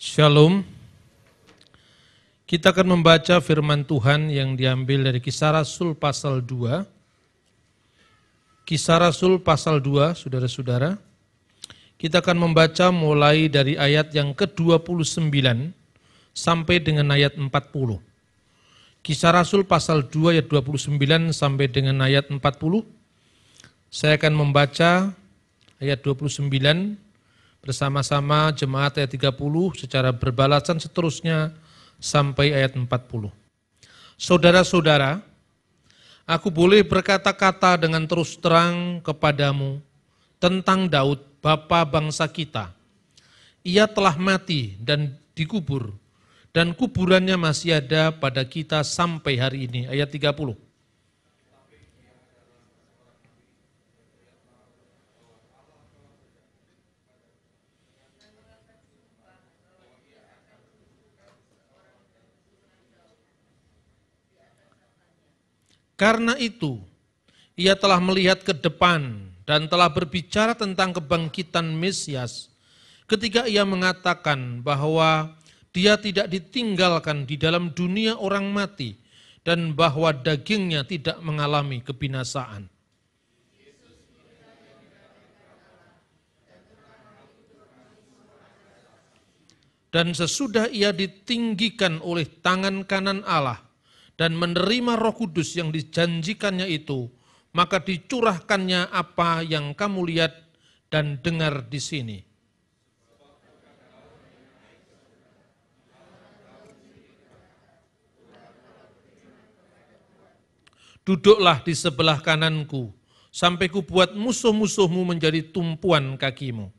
Shalom. Kita akan membaca firman Tuhan yang diambil dari Kisah Rasul pasal 2. Kisah Rasul pasal 2, saudara-saudara. Kita akan membaca mulai dari ayat yang ke-29 sampai dengan ayat 40. Kisah Rasul pasal 2 ayat 29 sampai dengan ayat 40. Saya akan membaca ayat 29 bersama-sama jemaat ayat 30 secara berbalasan seterusnya sampai ayat 40. Saudara-saudara, aku boleh berkata-kata dengan terus terang kepadamu tentang Daud, bapa bangsa kita. Ia telah mati dan dikubur, dan kuburannya masih ada pada kita sampai hari ini. Ayat 30. Karena itu, ia telah melihat ke depan dan telah berbicara tentang kebangkitan Mesias ketika ia mengatakan bahwa dia tidak ditinggalkan di dalam dunia orang mati dan bahwa dagingnya tidak mengalami kebinasaan. Dan sesudah ia ditinggikan oleh tangan kanan Allah, dan menerima Roh Kudus yang dijanjikannya itu, maka dicurahkannya apa yang kamu lihat dan dengar di sini. Duduklah di sebelah kananku, sampai kubuat musuh-musuhmu menjadi tumpuan kakimu.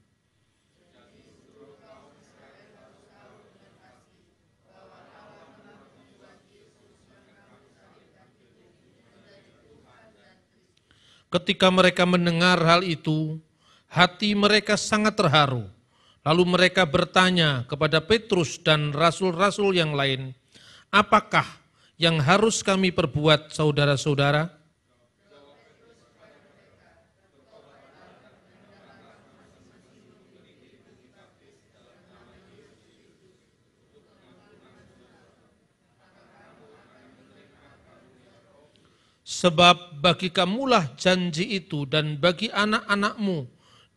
Ketika mereka mendengar hal itu, hati mereka sangat terharu. Lalu mereka bertanya kepada Petrus dan rasul-rasul yang lain, apakah yang harus kami perbuat, saudara-saudara? Sebab bagi kamulah janji itu dan bagi anak-anakmu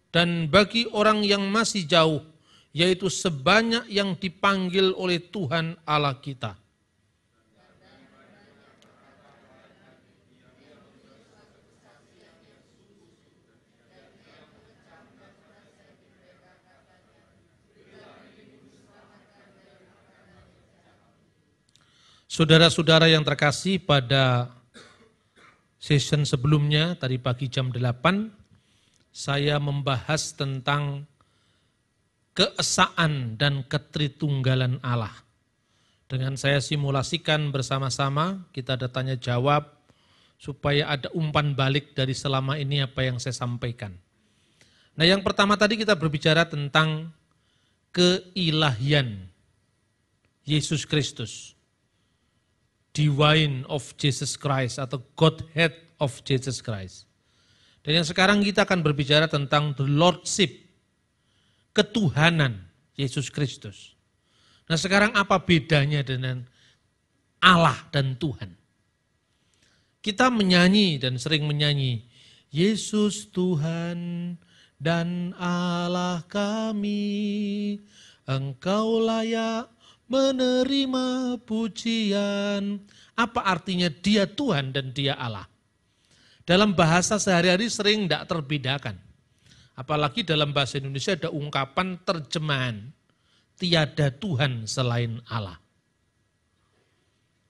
dan bagi orang yang masih jauh, yaitu sebanyak yang dipanggil oleh Tuhan Allah kita. Saudara-saudara yang terkasih, pada session sebelumnya, tadi pagi jam 8, saya membahas tentang keesaan dan ketritunggalan Allah. Dengan saya simulasikan bersama-sama, kita ada tanya jawab, supaya ada umpan balik dari selama ini apa yang saya sampaikan. Nah, yang pertama tadi kita berbicara tentang keilahian Yesus Kristus. Divine of Jesus Christ atau Godhead of Jesus Christ. Dan yang sekarang kita akan berbicara tentang the Lordship, ketuhanan Yesus Kristus. Nah, sekarang apa bedanya dengan Allah dan Tuhan? Kita menyanyi dan sering menyanyi, Yesus Tuhan dan Allah kami, Engkau layak menerima pujian. Apa artinya dia Tuhan dan dia Allah? Dalam bahasa sehari-hari sering tidak terbedakan. Apalagi dalam bahasa Indonesia ada ungkapan terjemahan, tiada Tuhan selain Allah.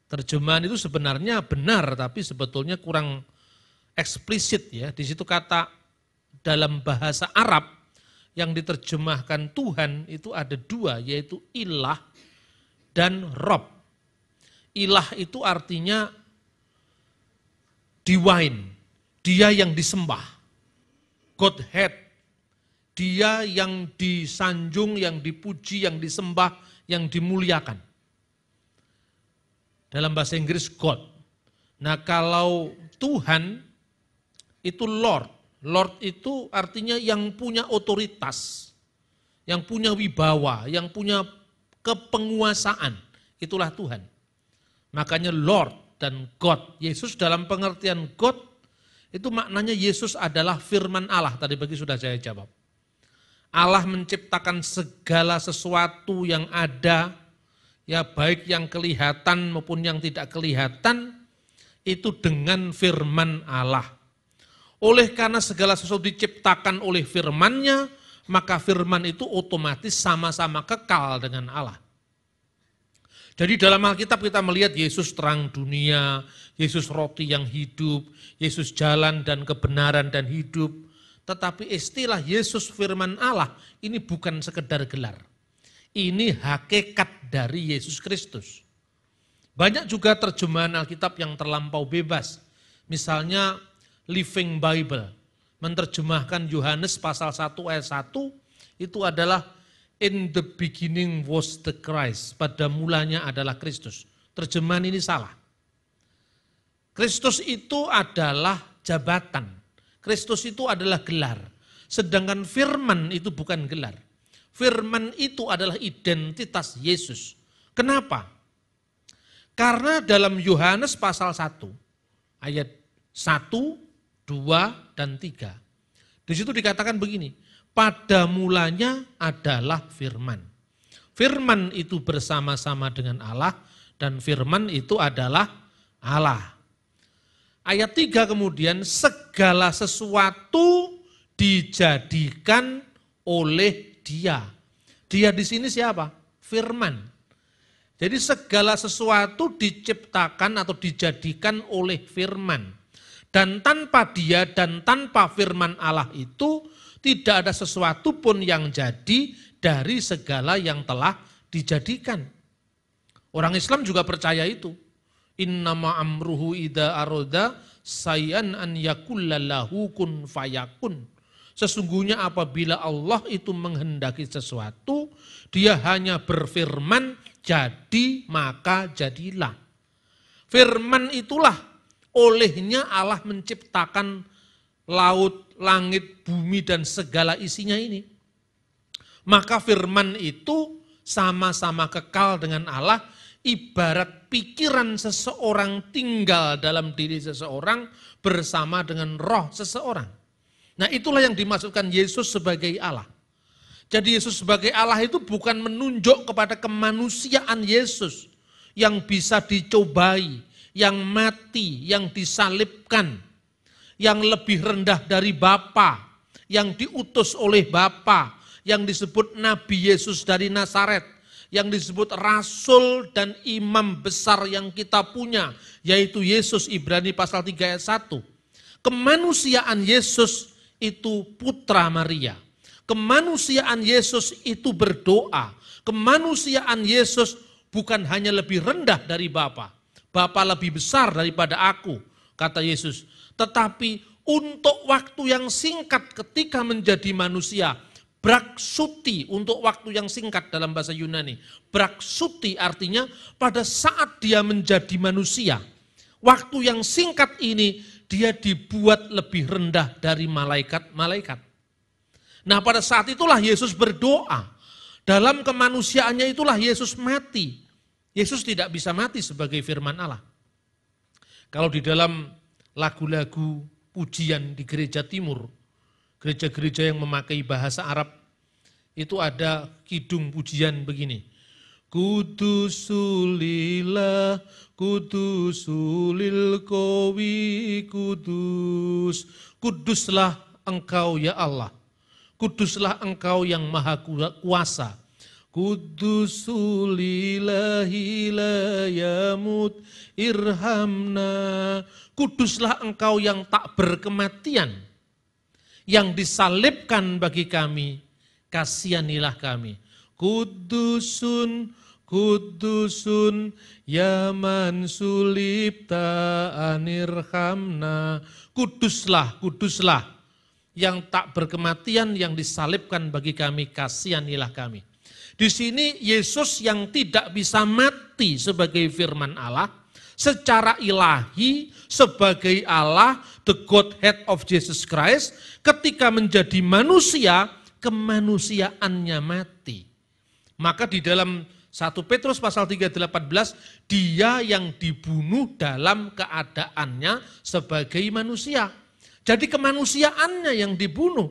Terjemahan itu sebenarnya benar, tapi sebetulnya kurang eksplisit ya. Di situ kata dalam bahasa Arab yang diterjemahkan Tuhan itu ada dua, yaitu ilah dan Rob. Ilah itu artinya divine, dia yang disembah. Godhead, dia yang disanjung, yang dipuji, yang disembah, yang dimuliakan. Dalam bahasa Inggris God. Nah, kalau Tuhan itu Lord. Lord itu artinya yang punya otoritas, yang punya wibawa, yang punya kepenguasaan. Itulah Tuhan. Makanya Lord dan God. Yesus dalam pengertian God, itu maknanya Yesus adalah firman Allah. Tadi pagi sudah saya jawab. Allah menciptakan segala sesuatu yang ada, ya baik yang kelihatan maupun yang tidak kelihatan, itu dengan firman Allah. Oleh karena segala sesuatu diciptakan oleh firman-Nya, maka firman itu otomatis sama-sama kekal dengan Allah. Jadi dalam Alkitab kita melihat Yesus terang dunia, Yesus roti yang hidup, Yesus jalan dan kebenaran dan hidup. Tetapi istilah Yesus firman Allah ini bukan sekedar gelar. Ini hakikat dari Yesus Kristus. Banyak juga terjemahan Alkitab yang terlampau bebas. Misalnya Living Bible menerjemahkan Yohanes pasal 1 ayat 1 itu adalah in the beginning was the Christ. Pada mulanya adalah Kristus. Terjemahan ini salah. Kristus itu adalah jabatan. Kristus itu adalah gelar. Sedangkan firman itu bukan gelar. Firman itu adalah identitas Yesus. Kenapa? Karena dalam Yohanes pasal 1 ayat 1, 2, dan 3. Di situ dikatakan begini, pada mulanya adalah firman. Firman itu bersama-sama dengan Allah dan firman itu adalah Allah. Ayat 3 kemudian segala sesuatu dijadikan oleh Dia. Dia di sini siapa? Firman. Jadi segala sesuatu diciptakan atau dijadikan oleh firman. Dan tanpa Dia dan tanpa firman Allah itu tidak ada sesuatu pun yang jadi dari segala yang telah dijadikan. Orang Islam juga percaya itu. Innama amruhu idza aroda sayyan an yakullahu kun fayakun. Sesungguhnya apabila Allah itu menghendaki sesuatu, Dia hanya berfirman, jadi maka jadilah. Firman itulah olehnya Allah menciptakan laut, langit, bumi dan segala isinya ini. Maka firman itu sama-sama kekal dengan Allah. Ibarat pikiran seseorang tinggal dalam diri seseorang bersama dengan roh seseorang. Nah itulah yang dimaksudkan Yesus sebagai Allah. Jadi Yesus sebagai Allah itu bukan menunjuk kepada kemanusiaan Yesus yang bisa dicobai, yang mati, yang disalibkan, yang lebih rendah dari Bapa, yang diutus oleh Bapa, yang disebut Nabi Yesus dari Nazaret, yang disebut rasul dan imam besar yang kita punya, yaitu Yesus, Ibrani pasal 3 ayat 1. Kemanusiaan Yesus itu putra Maria. Kemanusiaan Yesus itu berdoa. Kemanusiaan Yesus bukan hanya lebih rendah dari Bapa. Bapa lebih besar daripada aku, kata Yesus. Tetapi untuk waktu yang singkat ketika menjadi manusia, Braksuti untuk waktu yang singkat dalam bahasa Yunani. Braksuti artinya pada saat dia menjadi manusia. Waktu yang singkat ini dia dibuat lebih rendah dari malaikat-malaikat. Nah pada saat itulah Yesus berdoa. Dalam kemanusiaannya itulah Yesus mati. Yesus tidak bisa mati sebagai firman Allah. Kalau di dalam lagu-lagu pujian di gereja timur, gereja-gereja yang memakai bahasa Arab, itu ada kidung pujian begini. Kudusulillah, kudusulil kowi kudus. Kuduslah engkau ya Allah. Kuduslah engkau yang maha kuasa. Kudusulillahi la yamut irhamna. Kuduslah engkau yang tak berkematian, yang disalibkan bagi kami, kasihanilah kami. Kudusun, kudusun, ya man sulibta anirhamna. Kuduslah, kuduslah, yang tak berkematian, yang disalibkan bagi kami, kasihanilah kami. Di sini Yesus yang tidak bisa mati sebagai firman Allah, secara ilahi sebagai Allah, the Godhead of Jesus Christ, ketika menjadi manusia, kemanusiaannya mati. Maka di dalam 1 Petrus pasal 3:18, dia yang dibunuh dalam keadaannya sebagai manusia. Jadi kemanusiaannya yang dibunuh.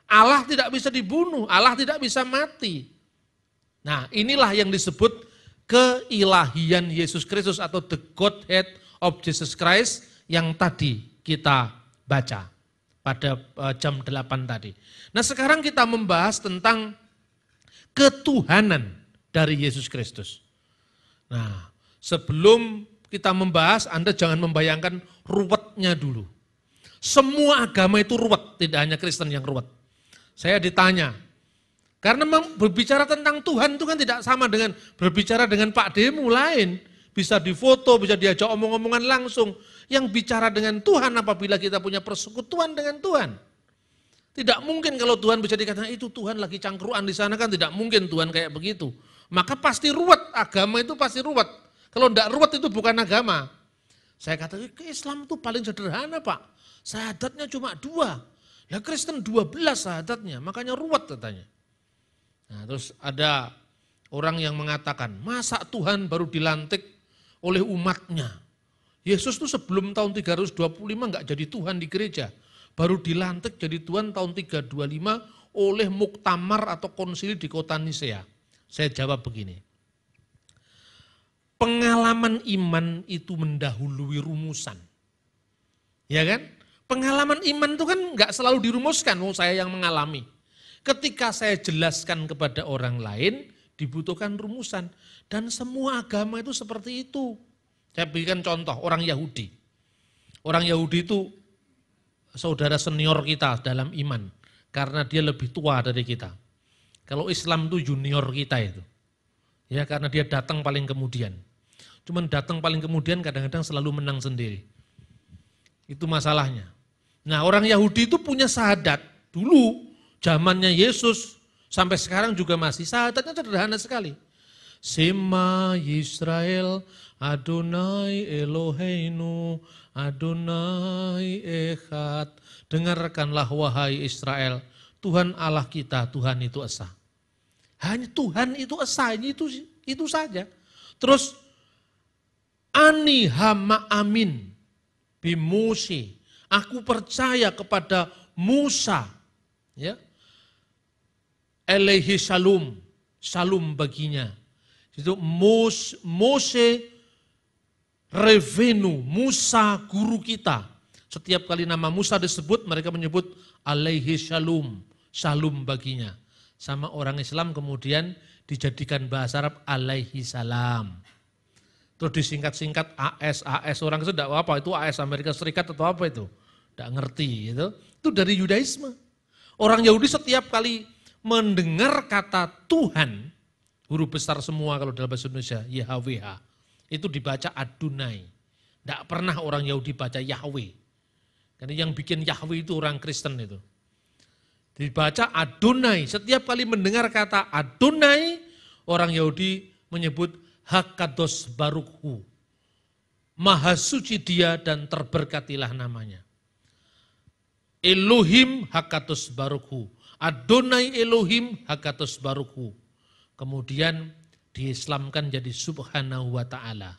Allah tidak bisa dibunuh, Allah tidak bisa mati. Nah, inilah yang disebut keilahian Yesus Kristus atau the Godhead of Jesus Christ yang tadi kita baca pada jam 8 tadi. Nah, sekarang kita membahas tentang ketuhanan dari Yesus Kristus. Nah, sebelum kita membahas, Anda jangan membayangkan ruwetnya dulu. Semua agama itu ruwet, tidak hanya Kristen yang ruwet. Saya ditanya, karena berbicara tentang Tuhan itu kan tidak sama dengan berbicara dengan Pak Demu lain. Bisa difoto, bisa diajak omong-omongan langsung. Yang bicara dengan Tuhan apabila kita punya persekutuan dengan Tuhan. Tidak mungkin kalau Tuhan bisa dikatakan itu Tuhan lagi cangkruan di sana, kan tidak mungkin Tuhan kayak begitu. Maka pasti ruwet, agama itu pasti ruwet. Kalau tidak ruwet itu bukan agama. Saya katakan Islam itu paling sederhana Pak. Syahadatnya cuma 2. Ya Kristen 12 syahadatnya, makanya ruwet katanya. Nah, terus ada orang yang mengatakan, masa Tuhan baru dilantik oleh umatnya? Yesus itu sebelum tahun 325 enggak jadi Tuhan di gereja. Baru dilantik jadi Tuhan tahun 325 oleh muktamar atau konsili di kota Nisea. Saya jawab begini. Pengalaman iman itu mendahului rumusan. Ya kan? Pengalaman iman itu kan enggak selalu dirumuskan, saya yang mengalami. Ketika saya jelaskan kepada orang lain, dibutuhkan rumusan. Dan semua agama itu seperti itu. Saya berikan contoh, orang Yahudi. Orang Yahudi itu saudara senior kita dalam iman. Karena dia lebih tua dari kita. Kalau Islam itu junior kita itu. Ya, karena dia datang paling kemudian. Cuman datang paling kemudian kadang-kadang selalu menang sendiri. Itu masalahnya. Nah, orang Yahudi itu punya syahadat. Dulu zamannya Yesus sampai sekarang juga masih syahadatnya sederhana sekali. Shema Yisrael Adonai Eloheinu Adonai Echad. Dengarkanlah wahai Israel, Tuhan Allah kita, Tuhan itu esa. Hanya Tuhan itu esa, itu saja. Terus Ani hama amin bimose. Aku percaya kepada Musa, ya, Elehi Shalom, Shalom baginya. Itu Mose Revenu, Musa guru kita. Setiap kali nama Musa disebut, mereka menyebut Alaihi Shalom, Shalom baginya. Sama orang Islam kemudian dijadikan bahasa Arab Alaihi Salam. Terus disingkat-singkat AS orang itu tidak apa, itu AS Amerika Serikat atau apa itu. Tidak ngerti gitu. Itu dari Yudaisme. Orang Yahudi setiap kali mendengar kata Tuhan, huruf besar semua kalau dalam bahasa Indonesia, YHWH, itu dibaca Adonai. Tidak pernah orang Yahudi baca Yahweh. Karena yang bikin Yahweh itu orang Kristen itu. Dibaca Adonai. Setiap kali mendengar kata Adonai, orang Yahudi menyebut Hakados Barukhu. Maha suci dia dan terberkatilah namanya. Elohim Hakados Barukhu. Adonai Elohim Hakados Barukhu. Kemudian diislamkan jadi Subhanahu wa ta'ala.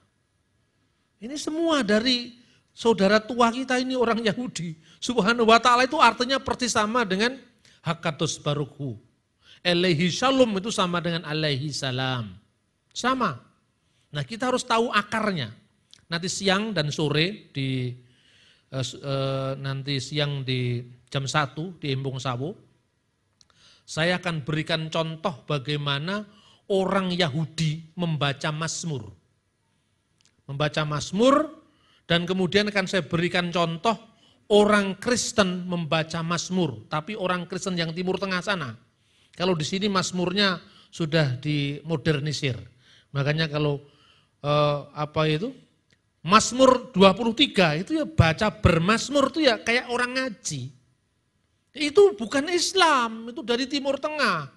Ini semua dari saudara tua kita ini orang Yahudi. Subhanahu wa ta'ala itu artinya persis sama dengan Hakados Barukhu. Alaihi Shalom itu sama dengan Alaihi Salam. Sama. Nah, kita harus tahu akarnya. Nanti siang dan sore nanti siang di jam 1 di Embong Sawo, saya akan berikan contoh bagaimana orang Yahudi membaca Mazmur. Membaca Mazmur dan kemudian akan saya berikan contoh orang Kristen membaca Mazmur, tapi orang Kristen yang Timur Tengah sana. Kalau di sini Mazmurnya sudah dimodernisir. Makanya kalau Mazmur 23 itu ya baca bermazmur itu ya kayak orang ngaji. Itu bukan Islam, itu dari Timur Tengah.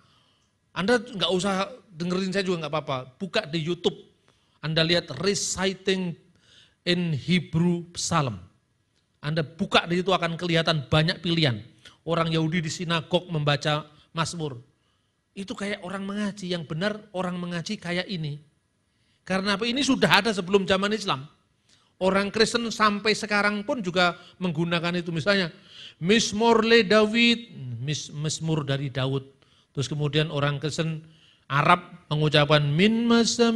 Anda nggak usah dengerin saya juga nggak apa-apa. Buka di YouTube, Anda lihat reciting in Hebrew Psalm. Anda buka di situ akan kelihatan banyak pilihan. Orang Yahudi di sinagog membaca Mazmur. itu kayak orang mengaji, yang benar orang mengaji kayak ini. Karena apa? Ini sudah ada sebelum zaman Islam. Orang Kristen sampai sekarang pun juga menggunakan itu. Misalnya, Mizmor le David, Mizmur dari Daud. Terus kemudian orang Kristen Arab mengucapkan min masamir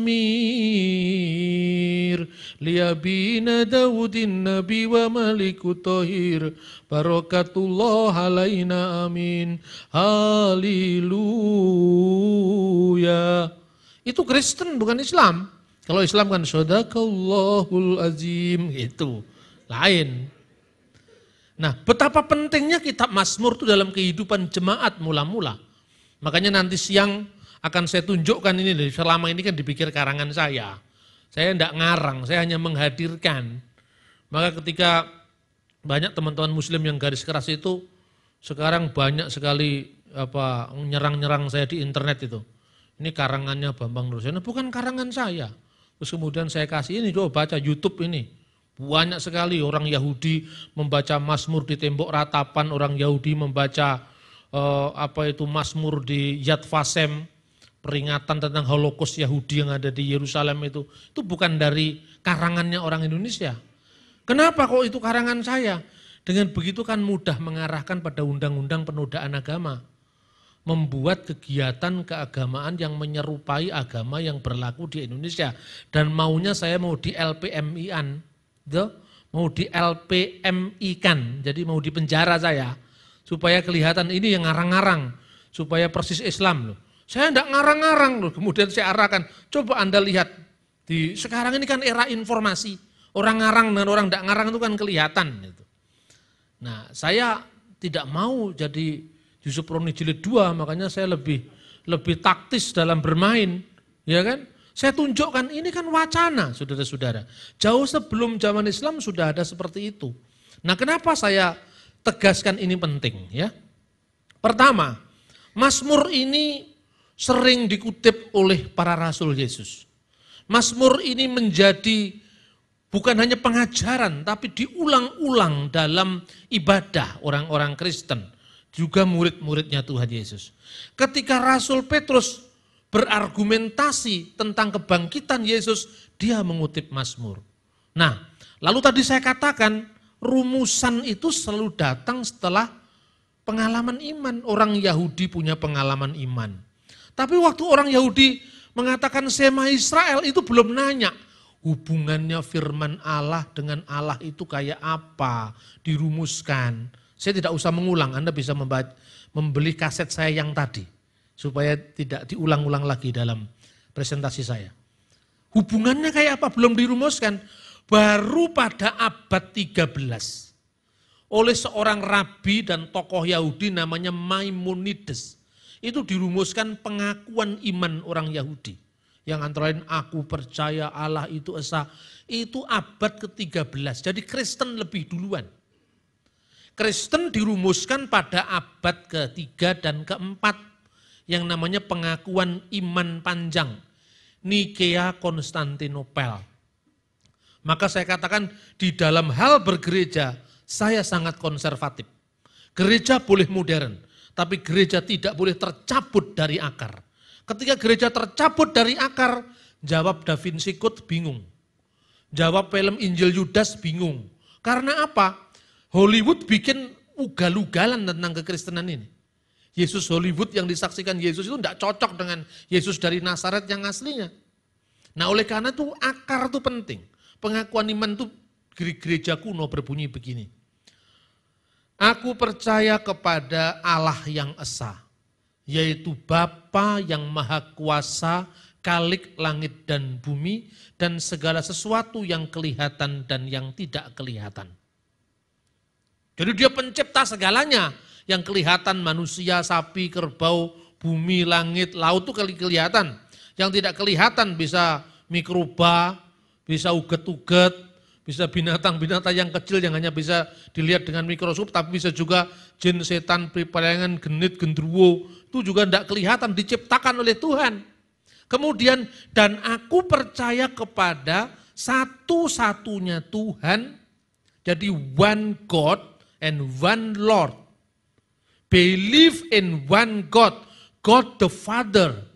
liyabina Daudin nabi wa malikut tohir barakatullah alaina amin haleluya. Itu Kristen bukan Islam. Kalau Islam kan sadaqallahul azim, itu lain. Nah, betapa pentingnya kitab Mazmur itu dalam kehidupan jemaat mula-mula. Makanya nanti siang akan saya tunjukkan ini, selama ini kan dipikir karangan saya. Saya tidak ngarang, saya hanya menghadirkan. Maka ketika banyak teman-teman muslim yang garis keras itu, sekarang banyak sekali nyerang-nyerang saya di internet itu. Ini karangannya Bambang Nurusyono, bukan karangan saya. Terus kemudian saya kasih ini, coba baca YouTube ini. Banyak sekali orang Yahudi membaca Mazmur di tembok ratapan, orang Yahudi membaca Mazmur di Yad Vashem, peringatan tentang Holocaust Yahudi yang ada di Yerusalem itu bukan dari karangannya orang Indonesia. Kenapa kok itu karangan saya? Dengan begitu kan mudah mengarahkan pada undang-undang penodaan agama. Membuat kegiatan keagamaan yang menyerupai agama yang berlaku di Indonesia. Dan maunya saya mau di LPMI-an, mau di LPMI-kan, jadi mau di penjara saya. Supaya kelihatan ini yang ngarang-ngarang, supaya persis Islam loh. Saya tidak ngarang-ngarang loh, kemudian saya arahkan. Coba Anda lihat, sekarang ini kan era informasi. Orang ngarang dan orang tidak ngarang itu kan kelihatan. Gitu. Nah, saya tidak mau jadi Yusuf Roni jilid 2, makanya saya lebih taktis dalam bermain. Ya kan? Saya tunjukkan ini kan wacana, saudara-saudara. Jauh sebelum zaman Islam sudah ada seperti itu. Nah, kenapa saya tegaskan ini penting? Ya. Pertama, Mazmur ini sering dikutip oleh para rasul Yesus. Mazmur ini menjadi bukan hanya pengajaran, tapi diulang-ulang dalam ibadah orang-orang Kristen. Juga murid-muridnya Tuhan Yesus. Ketika Rasul Petrus berargumentasi tentang kebangkitan Yesus, dia mengutip Mazmur. Nah, lalu tadi saya katakan, rumusan itu selalu datang setelah pengalaman iman. Orang Yahudi punya pengalaman iman. Tapi waktu orang Yahudi mengatakan Shema Israel itu belum nanya hubungannya firman Allah dengan Allah itu kayak apa, dirumuskan. Saya tidak usah mengulang, Anda bisa membeli kaset saya yang tadi supaya tidak diulang-ulang lagi dalam presentasi saya. Hubungannya kayak apa belum dirumuskan. Baru pada abad 13 oleh seorang rabi dan tokoh Yahudi namanya Maimonides. Itu dirumuskan pengakuan iman orang Yahudi. Yang antara lain aku percaya Allah itu esa. Itu abad ke-13. Jadi Kristen lebih duluan. Kristen dirumuskan pada abad ke-3 dan ke-4. Yang namanya pengakuan iman panjang. Nikea Konstantinopel. Maka saya katakan di dalam hal bergereja saya sangat konservatif. Gereja boleh modern. Tapi gereja tidak boleh tercabut dari akar. Ketika gereja tercabut dari akar, jawab Da Vinci Code bingung. Jawab film Injil Yudas bingung. Karena apa? Hollywood bikin ugal-ugalan tentang kekristenan ini. Yesus Hollywood yang disaksikan Yesus itu tidak cocok dengan Yesus dari Nazaret yang aslinya. Nah oleh karena itu akar itu penting. Pengakuan iman itu gereja kuno berbunyi begini. Aku percaya kepada Allah yang esa, yaitu Bapa yang Maha Kuasa, Khalik langit dan bumi, dan segala sesuatu yang kelihatan dan yang tidak kelihatan. Jadi dia pencipta segalanya, yang kelihatan manusia, sapi, kerbau, bumi, langit, laut itu kelihatan. Yang tidak kelihatan bisa mikroba, bisa uget-uget, bisa binatang-binatang yang kecil yang hanya bisa dilihat dengan mikroskop, tapi bisa juga jin, setan, peperangan, genit, gendruwo, itu juga tidak kelihatan, diciptakan oleh Tuhan. Kemudian, dan aku percaya kepada satu-satunya Tuhan, jadi one God and one Lord. Believe in one God, God the Father,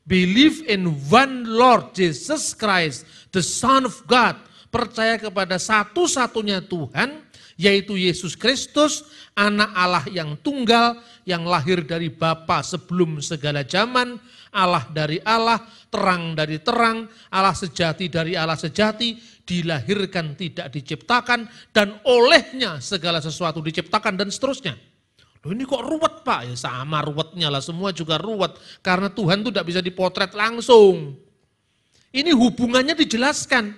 believe in one Lord Jesus Christ, the Son of God, percaya kepada satu-satunya Tuhan, yaitu Yesus Kristus, anak Allah yang tunggal, yang lahir dari Bapa sebelum segala zaman, Allah dari Allah, terang dari terang, Allah sejati dari Allah sejati, dilahirkan tidak diciptakan, dan olehnya segala sesuatu diciptakan, dan seterusnya. Loh ini kok ruwet Pak? Ya sama ruwetnya lah, semua juga ruwet. Karena Tuhan itu tidak bisa dipotret langsung. Ini hubungannya dijelaskan.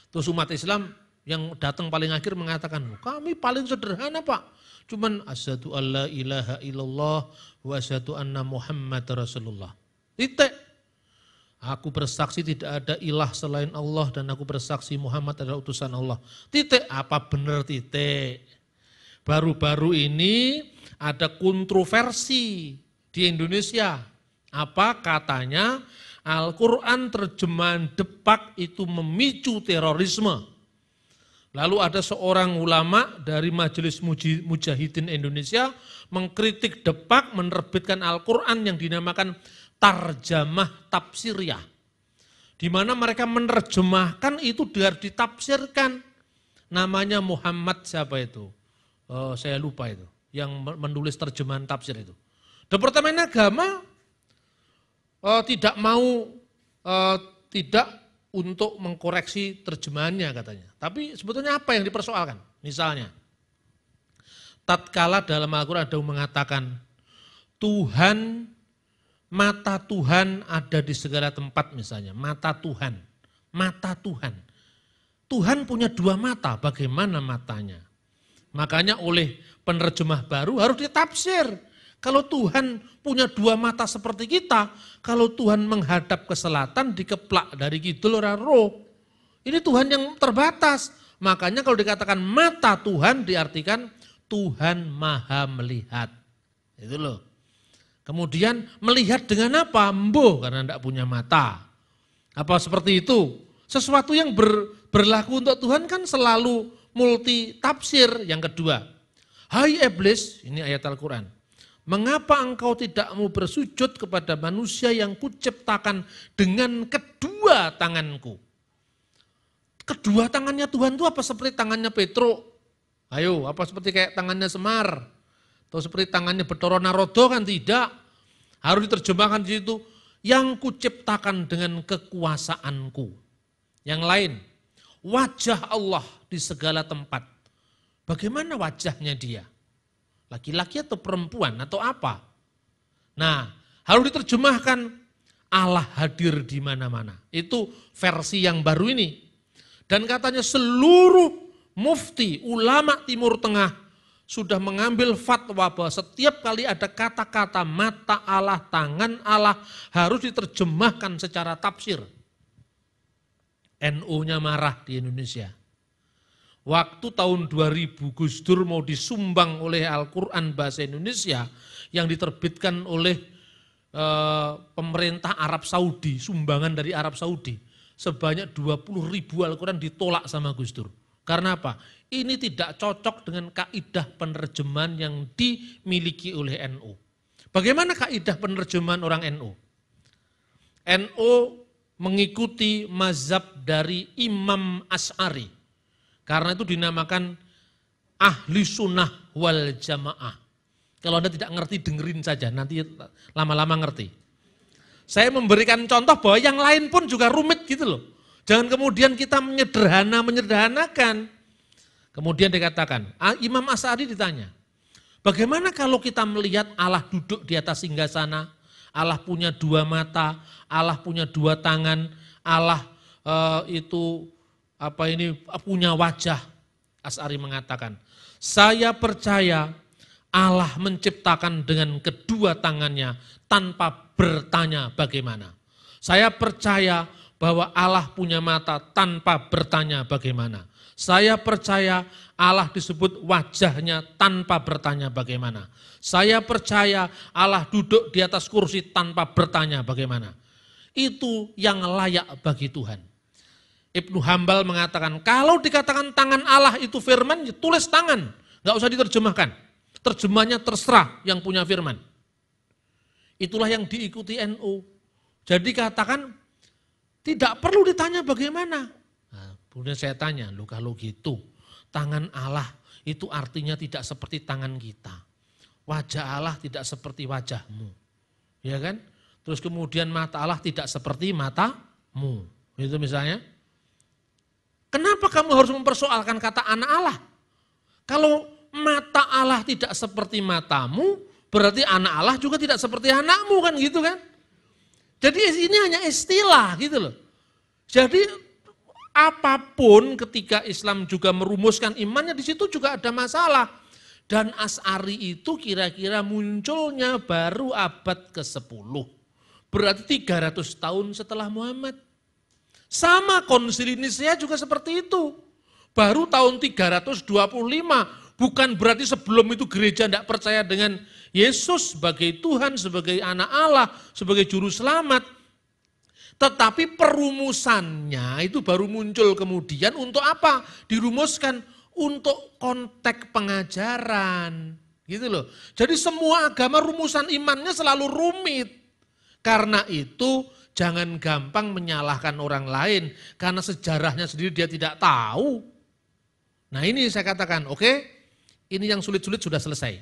Terus umat Islam yang datang paling akhir mengatakan, kami paling sederhana Pak. Cuman asyhadu alla ilaha illallah wa asyhadu anna Muhammad Rasulullah. Titik. Aku bersaksi tidak ada ilah selain Allah dan aku bersaksi Muhammad adalah utusan Allah. Titik. Apa benar titik? Baru-baru ini ada kontroversi di Indonesia. Apa katanya Al-Quran terjemahan Depak itu memicu terorisme. Lalu ada seorang ulama dari Majelis Mujahidin Indonesia mengkritik Depak menerbitkan Al-Quran yang dinamakan Tarjamah Tafsiriyah. Di mana mereka menerjemahkan itu biar ditafsirkan. Namanya Muhammad siapa itu? Saya lupa itu. Yang menulis terjemahan tafsir itu. Departemen Agama tidak mau tidak untuk mengkoreksi terjemahannya katanya. Tapi sebetulnya apa yang dipersoalkan? Misalnya, tatkala dalam Al-Quran ada yang mengatakan, Tuhan, mata Tuhan ada di segala tempat misalnya. Mata Tuhan, mata Tuhan. Tuhan punya dua mata, bagaimana matanya? Makanya oleh penerjemah baru harus ditafsir. Kalau Tuhan punya dua mata seperti kita, kalau Tuhan menghadap ke selatan dikeplak dari kidul ora roh. Ini Tuhan yang terbatas. Makanya kalau dikatakan mata Tuhan diartikan Tuhan maha melihat. Itu loh. Kemudian melihat dengan apa? Mboh karena tidak punya mata. Apa seperti itu? Sesuatu yang berlaku untuk Tuhan kan selalu multi tafsir. Yang kedua, hai iblis, ini ayat Al-Quran. Mengapa engkau tidak mau bersujud kepada manusia yang kuciptakan dengan kedua tanganku? Kedua tangannya Tuhan itu apa seperti tangannya Petruk? Ayo, apa seperti kayak tangannya Semar? Atau seperti tangannya Bathara Narada kan tidak. Harus diterjemahkan di situ, yang kuciptakan dengan kekuasaanku. Yang lain, wajah Allah di segala tempat. Bagaimana wajahnya dia? Laki-laki atau perempuan atau apa? Nah, harus diterjemahkan Allah hadir di mana-mana. Itu versi yang baru ini. Dan katanya seluruh mufti, ulama Timur Tengah sudah mengambil fatwa bahwa setiap kali ada kata-kata mata Allah, tangan Allah harus diterjemahkan secara tafsir. NU-nya marah di Indonesia. Waktu tahun 2000 Gus Dur mau disumbang oleh Al-Quran bahasa Indonesia yang diterbitkan oleh pemerintah Arab Saudi, sumbangan dari Arab Saudi. Sebanyak 20.000 Al-Quran ditolak sama Gus Dur. Karena apa? Ini tidak cocok dengan kaidah penerjemahan yang dimiliki oleh NU. Bagaimana kaidah penerjemahan orang NU? NU mengikuti mazhab dari Imam Asy'ari. Karena itu dinamakan ahli sunnah wal jamaah. Kalau Anda tidak ngerti dengerin saja, nanti lama-lama ngerti. Saya memberikan contoh bahwa yang lain pun juga rumit gitu loh. Jangan kemudian kita menyederhanakan. Kemudian dikatakan, Imam Asy'ari ditanya, bagaimana kalau kita melihat Allah duduk di atas singgasana, Allah punya dua mata, Allah punya dua tangan, Allah punya wajah. Asy'ari mengatakan, saya percaya Allah menciptakan dengan kedua tangannya tanpa bertanya bagaimana. Saya percaya bahwa Allah punya mata tanpa bertanya bagaimana. Saya percaya Allah disebut wajahnya tanpa bertanya bagaimana. Saya percaya Allah duduk di atas kursi tanpa bertanya bagaimana. Itu yang layak bagi Tuhan. Ibnu Hambal mengatakan, kalau dikatakan tangan Allah itu firman, ya tulis tangan. Enggak usah diterjemahkan. Terjemahnya terserah yang punya firman. Itulah yang diikuti NU. Jadi katakan tidak perlu ditanya bagaimana. Nah, kemudian saya tanya, loh kalau gitu tangan Allah itu artinya tidak seperti tangan kita. Wajah Allah tidak seperti wajahmu. Ya kan? Terus kemudian mata Allah tidak seperti matamu. Itu misalnya. Kenapa kamu harus mempersoalkan kata anak Allah? Kalau mata Allah tidak seperti matamu, berarti anak Allah juga tidak seperti anakmu kan gitu kan. Jadi ini hanya istilah gitu loh. Jadi apapun ketika Islam juga merumuskan imannya di situ juga ada masalah. Dan Asy'ari itu kira-kira munculnya baru abad ke-10. Berarti 300 tahun setelah Muhammad. Sama Konsili Nisea juga seperti itu. Baru tahun 325, bukan berarti sebelum itu gereja tidak percaya dengan Yesus sebagai Tuhan, sebagai anak Allah, sebagai juru selamat. Tetapi perumusannya itu baru muncul kemudian untuk apa? Dirumuskan untuk konteks pengajaran. Gitu loh. Jadi semua agama rumusan imannya selalu rumit. Karena itu jangan gampang menyalahkan orang lain karena sejarahnya sendiri dia tidak tahu. Nah ini saya katakan, oke, ini yang sulit-sulit sudah selesai.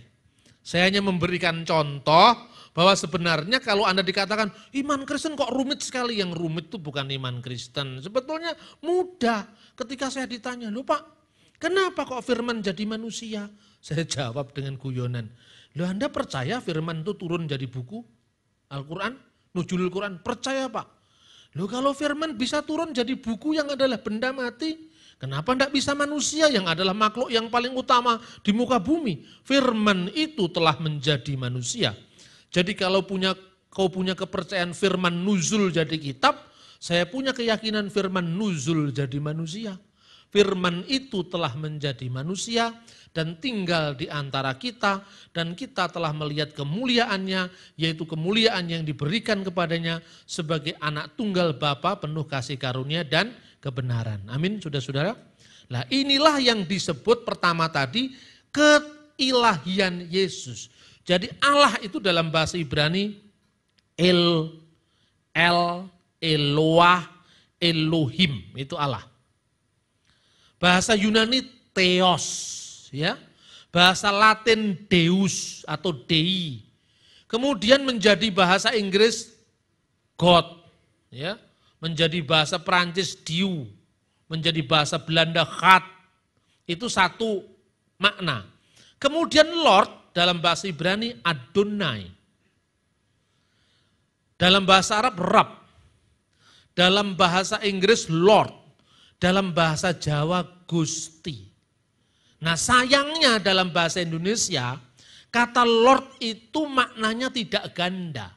Saya hanya memberikan contoh bahwa sebenarnya kalau Anda dikatakan iman Kristen kok rumit sekali, yang rumit itu bukan iman Kristen. Sebetulnya mudah ketika saya ditanya, loh Pak, kenapa kok firman jadi manusia? Saya jawab dengan guyonan, loh Anda percaya firman itu turun jadi buku Al-Quran? Nuzulul Quran, percaya Pak. Loh kalau firman bisa turun jadi buku yang adalah benda mati, kenapa tidak bisa manusia yang adalah makhluk yang paling utama di muka bumi? Firman itu telah menjadi manusia. Jadi kalau kau punya kepercayaan firman nuzul jadi kitab, saya punya keyakinan firman nuzul jadi manusia. Firman itu telah menjadi manusia dan tinggal di antara kita, dan kita telah melihat kemuliaannya, yaitu kemuliaan yang diberikan kepadanya sebagai anak tunggal Bapa penuh kasih karunia dan kebenaran. Amin, saudara-saudara. Nah inilah yang disebut pertama tadi keilahian Yesus. Jadi Allah itu dalam bahasa Ibrani Eloah, Elohim, itu Allah. Bahasa Yunani Theos, ya. Bahasa Latin Deus atau Dei. Kemudian menjadi bahasa Inggris God, ya. Menjadi bahasa Perancis Dieu, menjadi bahasa Belanda God. Itu satu makna. Kemudian Lord dalam bahasa Ibrani Adonai. Dalam bahasa Arab Rab. Dalam bahasa Inggris Lord. Dalam bahasa Jawa Gusti. Nah sayangnya dalam bahasa Indonesia, kata Lord itu maknanya tidak ganda.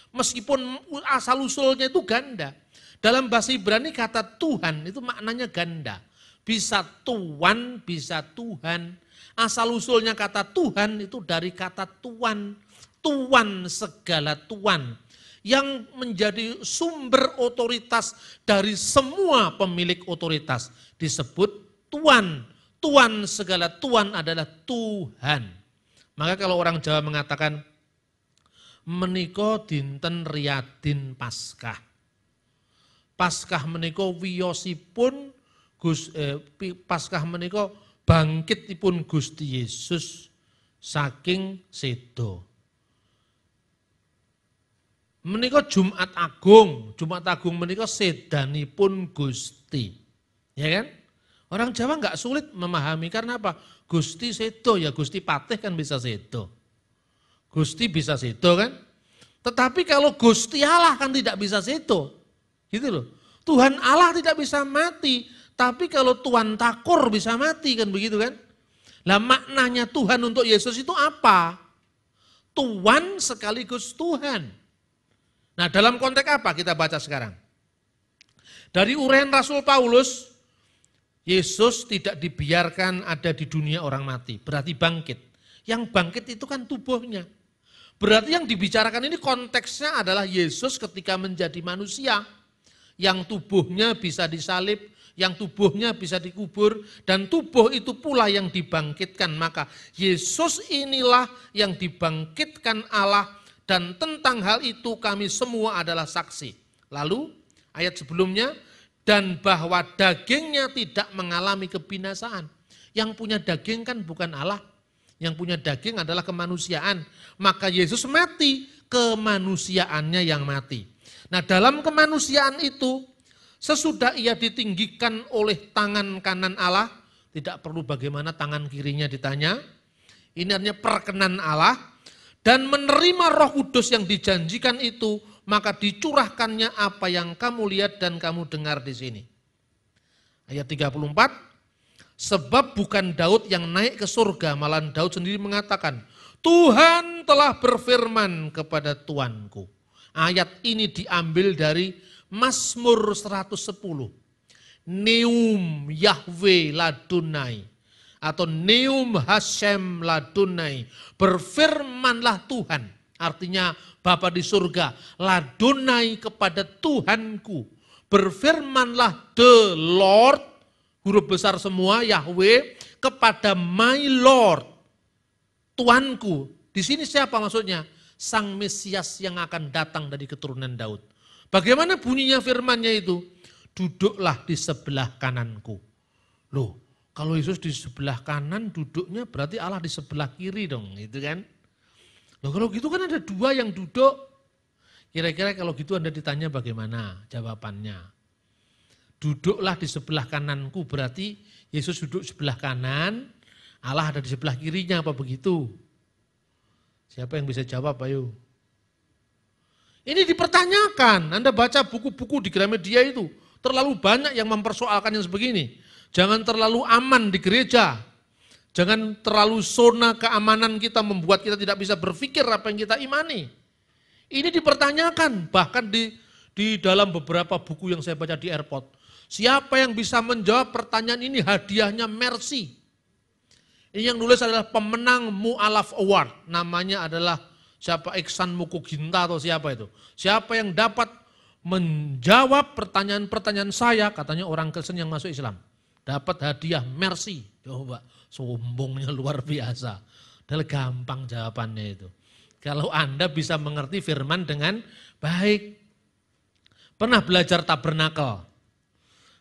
Meskipun asal usulnya itu ganda. Dalam bahasa Ibrani kata Tuhan itu maknanya ganda. Bisa Tuan, bisa Tuhan. Asal usulnya kata Tuhan itu dari kata Tuan. Tuan segala Tuan. Yang menjadi sumber otoritas dari semua pemilik otoritas. Disebut Tuan. Tuan segala Tuan adalah Tuhan. Maka kalau orang Jawa mengatakan menika dinten riyadin Paskah. Paskah menika wiyosipun Paskah menika bangkitipun Gusti Yesus saking sedo. Menika Jumat Agung menika sedanipun Gusti. Ya kan? Orang Jawa enggak sulit memahami karena apa? Gusti sedo ya Gusti Patih kan bisa sedo. Gusti bisa sedo kan? Tetapi kalau Gusti Allah kan tidak bisa sedo. Gitu loh. Tuhan Allah tidak bisa mati, tapi kalau Tuhan Takur bisa mati kan begitu kan? Lah maknanya Tuhan untuk Yesus itu apa? Tuhan sekaligus Tuhan. Nah dalam konteks apa kita baca sekarang? Dari uraian Rasul Paulus, Yesus tidak dibiarkan ada di dunia orang mati, berarti bangkit. Yang bangkit itu kan tubuhnya. Berarti yang dibicarakan ini konteksnya adalah Yesus ketika menjadi manusia. Yang tubuhnya bisa disalib, yang tubuhnya bisa dikubur, dan tubuh itu pula yang dibangkitkan. Maka Yesus inilah yang dibangkitkan Allah dan tentang hal itu kami semua adalah saksi. Lalu ayat sebelumnya, dan bahwa dagingnya tidak mengalami kebinasaan. Yang punya daging kan bukan Allah, yang punya daging adalah kemanusiaan. Maka Yesus mati, kemanusiaannya yang mati. Nah, dalam kemanusiaan itu, sesudah ia ditinggikan oleh tangan kanan Allah, tidak perlu bagaimana tangan kirinya ditanya, ini artinya perkenan Allah, dan menerima Roh Kudus yang dijanjikan itu, maka dicurahkannya apa yang kamu lihat dan kamu dengar di sini. Ayat 34, sebab bukan Daud yang naik ke surga, malah Daud sendiri mengatakan, Tuhan telah berfirman kepada Tuanku. Ayat ini diambil dari Mazmur 110. Neum Yahweh Ladunai atau Neum Hashem Ladunai, berfirmanlah Tuhan, artinya Bapa di surga, Ladunai kepada Tuhanku, berfirmanlah the Lord, huruf besar semua Yahweh, kepada my Lord, Tuanku. Di sini siapa maksudnya? Sang Mesias yang akan datang dari keturunan Daud. Bagaimana bunyinya firmannya itu? Duduklah di sebelah kananku. Loh, kalau Yesus di sebelah kanan duduknya berarti Allah di sebelah kiri dong, gitu kan? Loh, kalau gitu kan ada dua yang duduk. Kira-kira kalau gitu Anda ditanya bagaimana jawabannya? Duduklah di sebelah kananku berarti Yesus duduk sebelah kanan, Allah ada di sebelah kirinya, apa begitu? Siapa yang bisa jawab, ayo? Ini dipertanyakan, Anda baca buku-buku di Gramedia itu, terlalu banyak yang mempersoalkan yang sebegini. Jangan terlalu aman di gereja, jangan terlalu zona keamanan kita membuat kita tidak bisa berpikir apa yang kita imani. Ini dipertanyakan, bahkan di dalam beberapa buku yang saya baca di airport. Siapa yang bisa menjawab pertanyaan ini, hadiahnya Mercy. Ini yang nulis adalah pemenang Mu'alaf Award, namanya adalah siapa, Iksan Mukuginta atau siapa itu. Siapa yang dapat menjawab pertanyaan-pertanyaan saya, katanya orang Kristen yang masuk Islam, dapat hadiah Mercy. Coba, sombongnya luar biasa. Padahal gampang jawabannya itu. Kalau Anda bisa mengerti firman dengan baik. Pernah belajar tabernakel.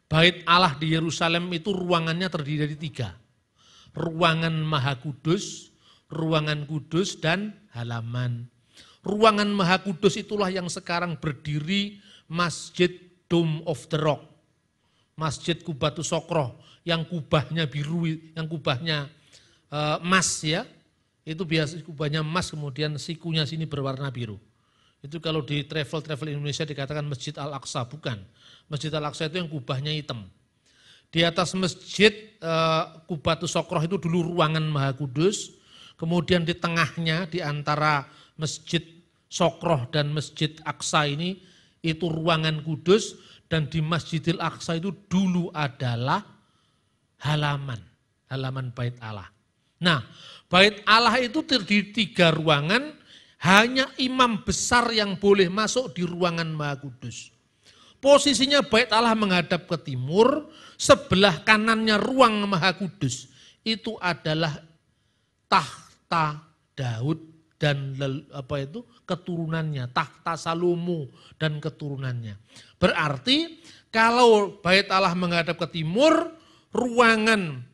Bait Allah di Yerusalem itu ruangannya terdiri dari 3. Ruangan Maha Kudus, ruangan kudus, dan halaman. Ruangan Maha Kudus itulah yang sekarang berdiri Masjid Dome of the Rock. Masjid Kubatus Sokroh, yang kubahnya biru, yang kubahnya emas ya. Itu biasa kubahnya emas, kemudian sikunya sini berwarna biru. Itu kalau di travel Indonesia dikatakan Masjid Al-Aqsa, bukan. Masjid Al-Aqsa itu yang kubahnya hitam. Di atas Masjid Kubatus Sokroh itu dulu ruangan Maha Kudus, kemudian di tengahnya di antara Masjid Sokroh dan Masjid Aqsa ini itu ruangan kudus, dan di Masjidil Aqsa itu dulu adalah halaman Bait Allah. Nah, Bait Allah itu terdiri 3 ruangan, hanya imam besar yang boleh masuk di ruangan Maha Kudus. Posisinya Bait Allah menghadap ke timur, sebelah kanannya ruang Maha Kudus. Itu adalah tahta Daud dan keturunannya, tahta Salomo dan keturunannya. Berarti kalau Bait Allah menghadap ke timur, ruangan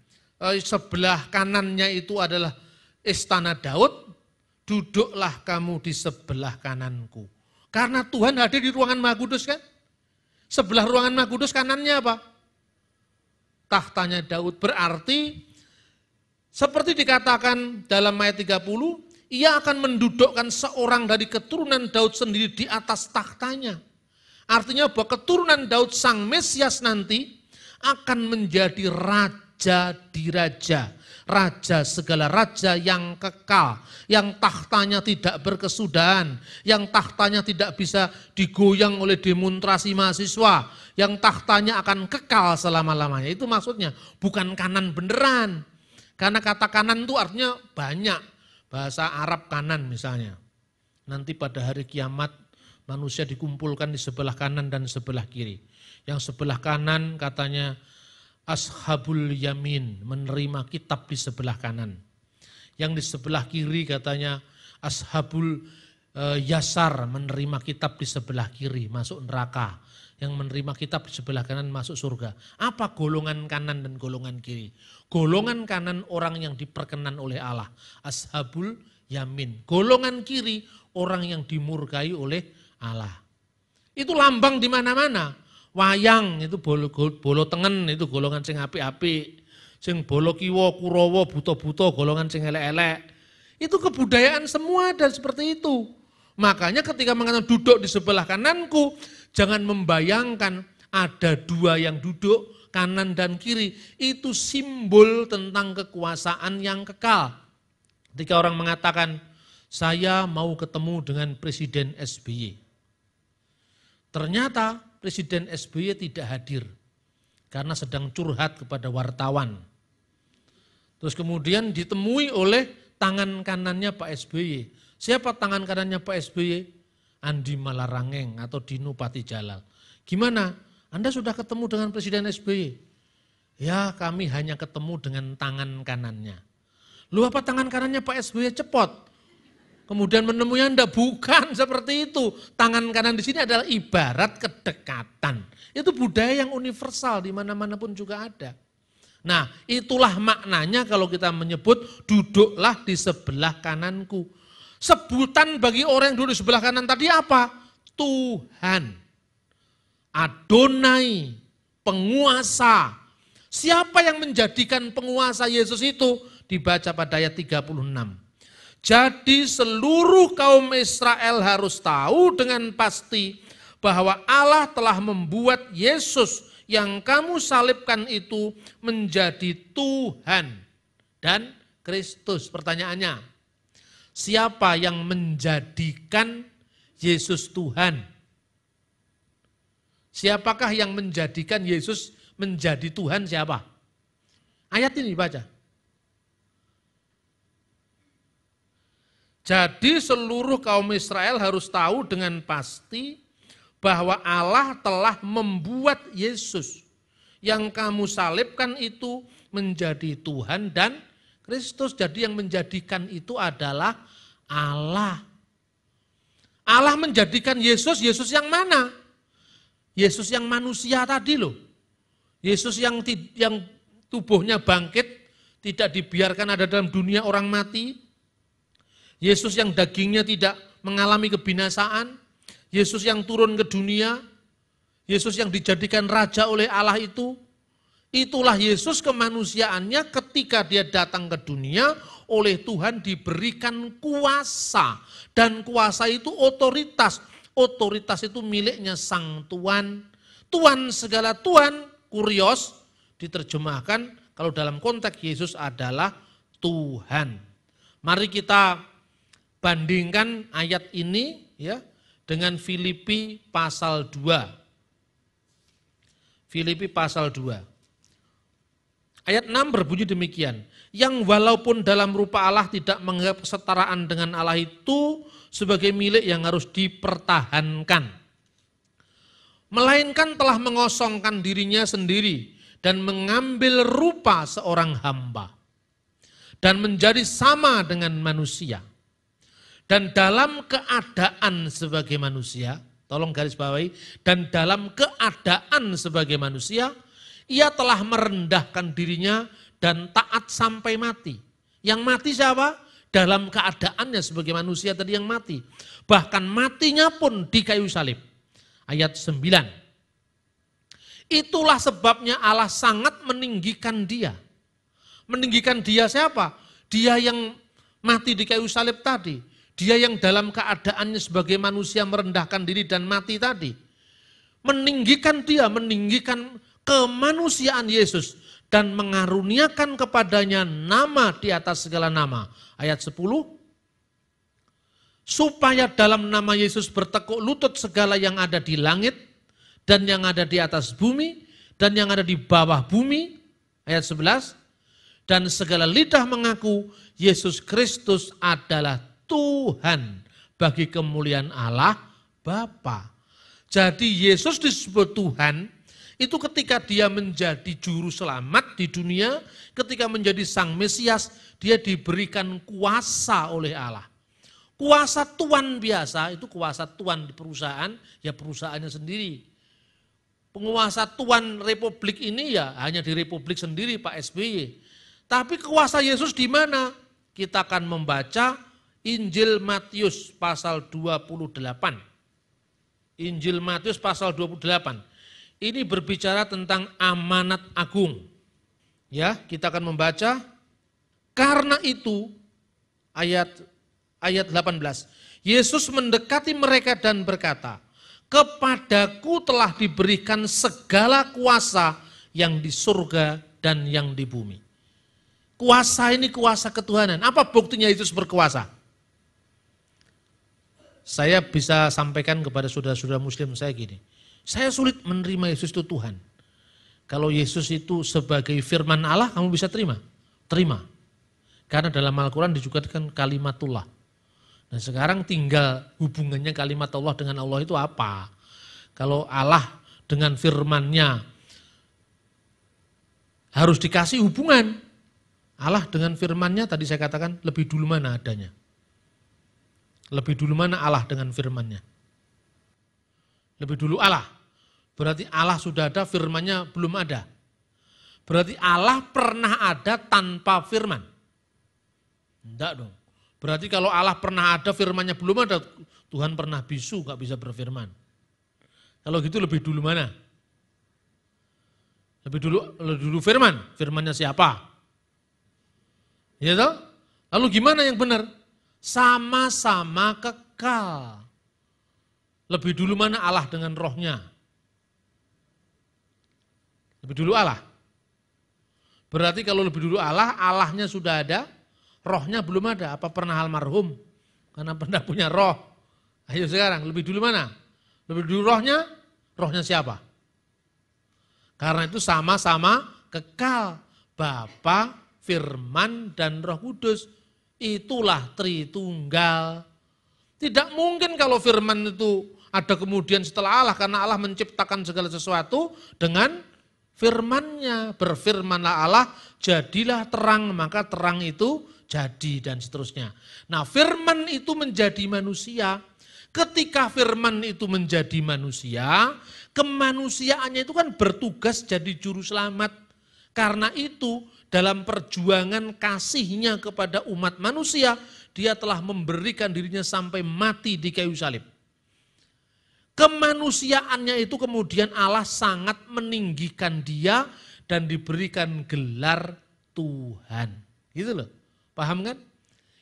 sebelah kanannya itu adalah istana Daud, duduklah kamu di sebelah kananku. Karena Tuhan hadir di ruangan Maha Kudus kan? Sebelah ruangan Maha Kudus kanannya apa? Tahtanya Daud. Berarti seperti dikatakan dalam ayat 30, ia akan mendudukkan seorang dari keturunan Daud sendiri di atas tahtanya. Artinya bahwa keturunan Daud sang Mesias nanti akan menjadi raja di raja. Raja segala raja yang kekal, yang tahtanya tidak berkesudahan, yang tahtanya tidak bisa digoyang oleh demonstrasi mahasiswa, yang tahtanya akan kekal selama-lamanya. Itu maksudnya, bukan kanan beneran. Karena kata kanan itu artinya banyak. Bahasa Arab kanan misalnya. Nanti pada hari kiamat manusia dikumpulkan di sebelah kanan dan sebelah kiri. Yang sebelah kanan katanya Ashabul Yamin, menerima kitab di sebelah kanan. Yang di sebelah kiri katanya Ashabul Yasar menerima kitab di sebelah kiri masuk neraka, yang menerima kitab di sebelah kanan masuk surga. Apa golongan kanan dan golongan kiri? Golongan kanan orang yang diperkenan oleh Allah, ashabul yamin. Golongan kiri orang yang dimurkai oleh Allah. Itu lambang di mana-mana. Wayang itu bolo tengen itu golongan sing apik-apik. Sing bolo kiwa, kurawa, buta-buta golongan sing elek-elek. Itu kebudayaan semua dan seperti itu. Makanya ketika mengatakan duduk di sebelah kananku, jangan membayangkan ada dua yang duduk kanan dan kiri. Itu simbol tentang kekuasaan yang kekal. Ketika orang mengatakan, saya mau ketemu dengan Presiden SBY. Ternyata Presiden SBY tidak hadir karena sedang curhat kepada wartawan. Terus kemudian ditemui oleh tangan kanannya Pak SBY. Siapa tangan kanannya Pak SBY? Andi Malarangeng atau Dino Patijalal. Gimana? Anda sudah ketemu dengan Presiden SBY? Ya, kami hanya ketemu dengan tangan kanannya. Lu apa tangan kanannya Pak SBY cepot? Kemudian menemui Anda, bukan seperti itu. Tangan kanan di sini adalah ibarat kedekatan. Itu budaya yang universal di mana-mana pun juga ada. Nah, itulah maknanya kalau kita menyebut duduklah di sebelah kananku. Sebutan bagi orang yang duduk di sebelah kanan tadi apa? Tuhan. Adonai, penguasa. Siapa yang menjadikan penguasa Yesus itu? Dibaca pada ayat 36. Jadi seluruh kaum Israel harus tahu dengan pasti bahwa Allah telah membuat Yesus yang kamu salibkan itu menjadi Tuhan dan Kristus. Pertanyaannya, siapa yang menjadikan Yesus Tuhan? Siapakah yang menjadikan Yesus menjadi Tuhan, siapa? Ayat ini baca. Jadi seluruh kaum Israel harus tahu dengan pasti bahwa Allah telah membuat Yesus yang kamu salibkan itu menjadi Tuhan dan Kristus. Jadi yang menjadikan itu adalah Allah. Allah menjadikan Yesus, Yesus yang mana? Yesus yang manusia tadi loh. Yesus yang tubuhnya bangkit, tidak dibiarkan ada dalam dunia orang mati. Yesus yang dagingnya tidak mengalami kebinasaan. Yesus yang turun ke dunia. Yesus yang dijadikan raja oleh Allah itu. Itulah Yesus kemanusiaannya ketika dia datang ke dunia oleh Tuhan diberikan kuasa. Dan kuasa itu otoritas. Otoritas itu miliknya sang Tuhan. Tuhan segala Tuhan, kurios, diterjemahkan kalau dalam konteks Yesus adalah Tuhan. Mari kita bandingkan ayat ini ya dengan Filipi pasal 2. Filipi pasal 2. Ayat 6 berbunyi demikian. Yang walaupun dalam rupa Allah tidak menganggap kesetaraan dengan Allah itu sebagai milik yang harus dipertahankan. Melainkan telah mengosongkan dirinya sendiri dan mengambil rupa seorang hamba. Dan menjadi sama dengan manusia. Dan dalam keadaan sebagai manusia, tolong garis bawahi, dan dalam keadaan sebagai manusia, ia telah merendahkan dirinya dan taat sampai mati. Yang mati siapa? Dalam keadaannya sebagai manusia tadi yang mati. Bahkan matinya pun di kayu salib. Ayat 9. Itulah sebabnya Allah sangat meninggikan dia. Meninggikan dia siapa? Dia yang mati di kayu salib tadi. Dia yang dalam keadaannya sebagai manusia merendahkan diri dan mati tadi. Meninggikan dia, meninggikan kemanusiaan Yesus. Dan mengaruniakan kepadanya nama di atas segala nama. Ayat 10. Supaya dalam nama Yesus bertekuk lutut segala yang ada di langit. Dan yang ada di atas bumi. Dan yang ada di bawah bumi. Ayat 11. Dan segala lidah mengaku Yesus Kristus adalah Tuhan bagi kemuliaan Allah Bapa. Jadi Yesus disebut Tuhan itu ketika dia menjadi juru selamat di dunia, ketika menjadi sang Mesias, dia diberikan kuasa oleh Allah. Kuasa tuan biasa itu kuasa tuan di perusahaan, ya perusahaannya sendiri. Penguasa tuan republik ini ya hanya di republik sendiri Pak SBY. Tapi kuasa Yesus di mana? Kita akan membaca Injil Matius pasal 28. Injil Matius pasal 28. Ini berbicara tentang amanat agung. Ya, kita akan membaca. Karena itu ayat 18. Yesus mendekati mereka dan berkata, "Kepadaku telah diberikan segala kuasa yang di surga dan yang di bumi." Kuasa ini kuasa ketuhanan. Apa buktinya Yesus berkuasa? Saya bisa sampaikan kepada saudara-saudara muslim saya gini. Saya sulit menerima Yesus itu Tuhan. Kalau Yesus itu sebagai firman Allah, kamu bisa terima? Terima. Karena dalam Al-Quran disebutkan kalimatullah. Dan sekarang tinggal hubungannya kalimat Allah dengan Allah itu apa? Kalau Allah dengan firman-Nya harus dikasih hubungan. Allah dengan firman-Nya tadi saya katakan lebih dulu mana adanya? Lebih dulu mana Allah dengan firman-Nya? Lebih dulu Allah. Berarti Allah sudah ada, firman-Nya belum ada. Berarti Allah pernah ada tanpa firman. Enggak dong. Berarti kalau Allah pernah ada, firman-Nya belum ada, Tuhan pernah bisu, gak bisa berfirman. Kalau gitu lebih dulu mana? Lebih dulu firman. Firman-Nya siapa? Ya toh? Lalu gimana yang benar? Sama-sama kekal. Lebih dulu mana Allah dengan rohnya? Lebih dulu Allah. Berarti kalau lebih dulu Allah, Allahnya sudah ada, rohnya belum ada. Apa pernah almarhum? Karena pernah punya roh. Ayo sekarang, lebih dulu mana? Lebih dulu rohnya? Rohnya siapa? Karena itu sama-sama kekal. Bapa, Firman, dan Roh Kudus. Itulah Tritunggal. Tidak mungkin kalau firman itu ada kemudian setelah Allah, karena Allah menciptakan segala sesuatu dengan firman-Nya. Berfirmanlah Allah, jadilah terang, maka terang itu jadi, dan seterusnya. Nah, firman itu menjadi manusia. Ketika firman itu menjadi manusia, kemanusiaannya itu kan bertugas jadi juru selamat. Karena itu dalam perjuangan kasihnya kepada umat manusia, dia telah memberikan dirinya sampai mati di kayu salib. Kemanusiaannya itu kemudian Allah sangat meninggikan dia dan diberikan gelar Tuhan. Gitu loh, paham kan?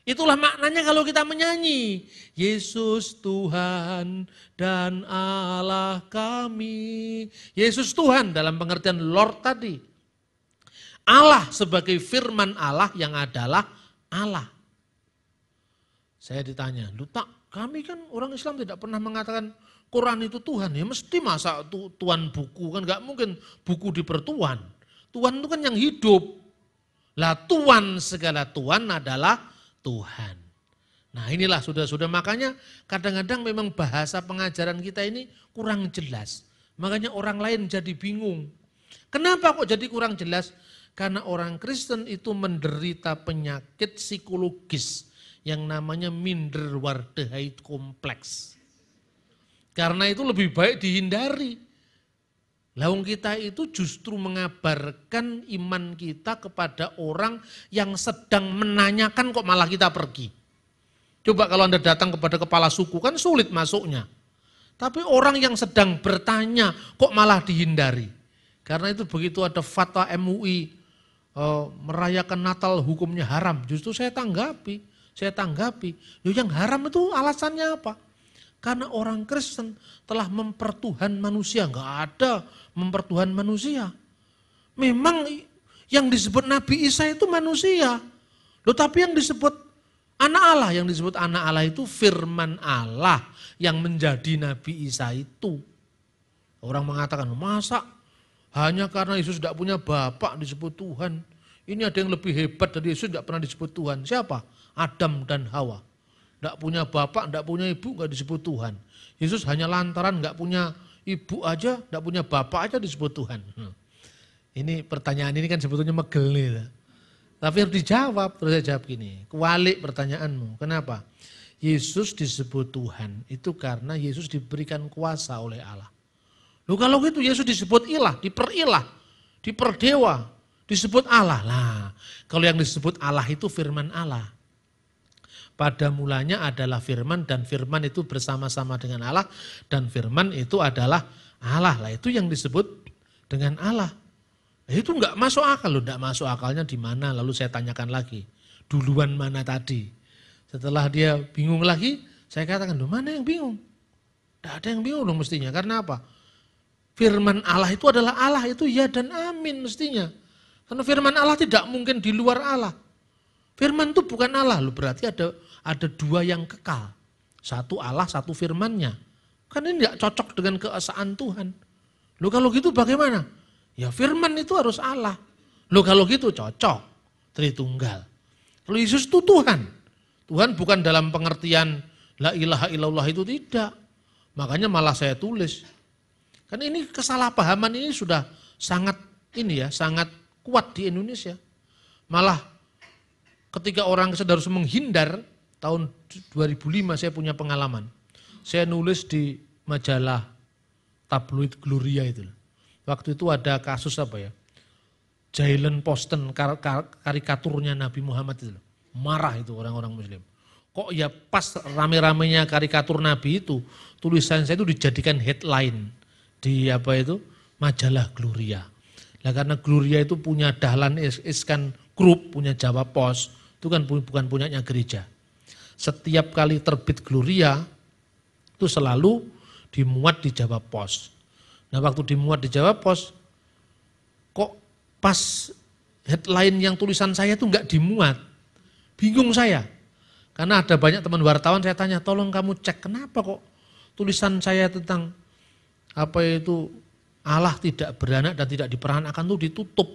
Itulah maknanya kalau kita menyanyi, Yesus Tuhan dan Allah kami. Yesus Tuhan dalam pengertian Lord tadi. Allah sebagai firman Allah yang adalah Allah. Saya ditanya, lu tak, kami kan orang Islam tidak pernah mengatakan Quran itu Tuhan. Ya mesti masa Tuhan buku, kan gak mungkin buku dipertuan. Tuhan itu kan yang hidup. Lah Tuhan segala Tuhan adalah Tuhan. Nah inilah sudah makanya kadang-kadang memang bahasa pengajaran kita ini kurang jelas. Makanya orang lain jadi bingung. Kenapa kok jadi kurang jelas? Karena orang Kristen itu menderita penyakit psikologis yang namanya minderwaardigheid kompleks. Karena itu lebih baik dihindari. Lawang kita itu justru mengabarkan iman kita kepada orang yang sedang menanyakan kok malah kita pergi. Coba kalau Anda datang kepada kepala suku kan sulit masuknya. Tapi orang yang sedang bertanya kok malah dihindari. Karena itu begitu ada fatwa MUI merayakan Natal hukumnya haram. Justru saya tanggapi. Yang haram itu alasannya apa? Karena orang Kristen telah mempertuhan manusia. Enggak ada mempertuhan manusia. Memang yang disebut Nabi Isa itu manusia. Loh, tapi yang disebut anak Allah, itu firman Allah yang menjadi Nabi Isa itu. Orang mengatakan, masa hanya karena Yesus tidak punya bapak disebut Tuhan. Ini ada yang lebih hebat dari Yesus tidak pernah disebut Tuhan. Siapa? Adam dan Hawa. Tidak punya bapak, tidak punya ibu, nggak disebut Tuhan. Yesus hanya lantaran nggak punya ibu aja, nggak punya bapak aja disebut Tuhan. Ini pertanyaan ini kan sebetulnya megel nih. Tapi harus dijawab, terus saya jawab gini, kualik pertanyaanmu. Kenapa? Yesus disebut Tuhan itu karena Yesus diberikan kuasa oleh Allah. Loh kalau gitu Yesus disebut ilah, diperilah, diperdewa, disebut Allah. Nah, kalau yang disebut Allah itu firman Allah. Pada mulanya adalah firman dan firman itu bersama-sama dengan Allah dan firman itu adalah Allah. Lah itu yang disebut dengan Allah. Nah, itu enggak masuk akal loh, enggak masuk akalnya di mana? Lalu saya tanyakan lagi, duluan mana tadi? Setelah dia bingung lagi, saya katakan, loh mana yang bingung? Enggak ada yang bingung loh mestinya, karena apa? Firman Allah itu adalah Allah, itu ya dan amin mestinya. Karena firman Allah tidak mungkin di luar Allah. Firman itu bukan Allah, loh berarti ada dua yang kekal. Satu Allah, satu firmannya. Kan ini tidak cocok dengan keesaan Tuhan. Loh kalau gitu bagaimana? Ya firman itu harus Allah. Loh kalau gitu cocok, Tritunggal. Kalau Yesus itu Tuhan. Tuhan bukan dalam pengertian la ilaha illallah itu tidak. Makanya malah saya tulis. Kan ini kesalahpahaman ini sudah sangat sangat kuat di Indonesia. Malah ketika orang harus menghindar, tahun 2005 saya punya pengalaman. Saya nulis di majalah tabloid Gloria itu. Waktu itu ada kasus Jailen Posten, karikaturnya Nabi Muhammad itu. Marah itu orang-orang Muslim. Kok ya pas rame-ramenya karikatur Nabi itu, tulisan saya itu dijadikan headline di majalah Gloria. Nah karena Gloria itu punya Dahlan Iskan Group, punya Jawa Pos, itu kan bukan punyanya gereja. Setiap kali terbit Gloria itu selalu dimuat di Jawa Pos. Nah waktu dimuat di Jawa Pos, kok pas headline yang tulisan saya itu enggak dimuat. Bingung saya. Karena ada banyak teman wartawan saya tanya, tolong kamu cek kenapa kok tulisan saya tentang Allah tidak beranak dan tidak diperanakan itu ditutup.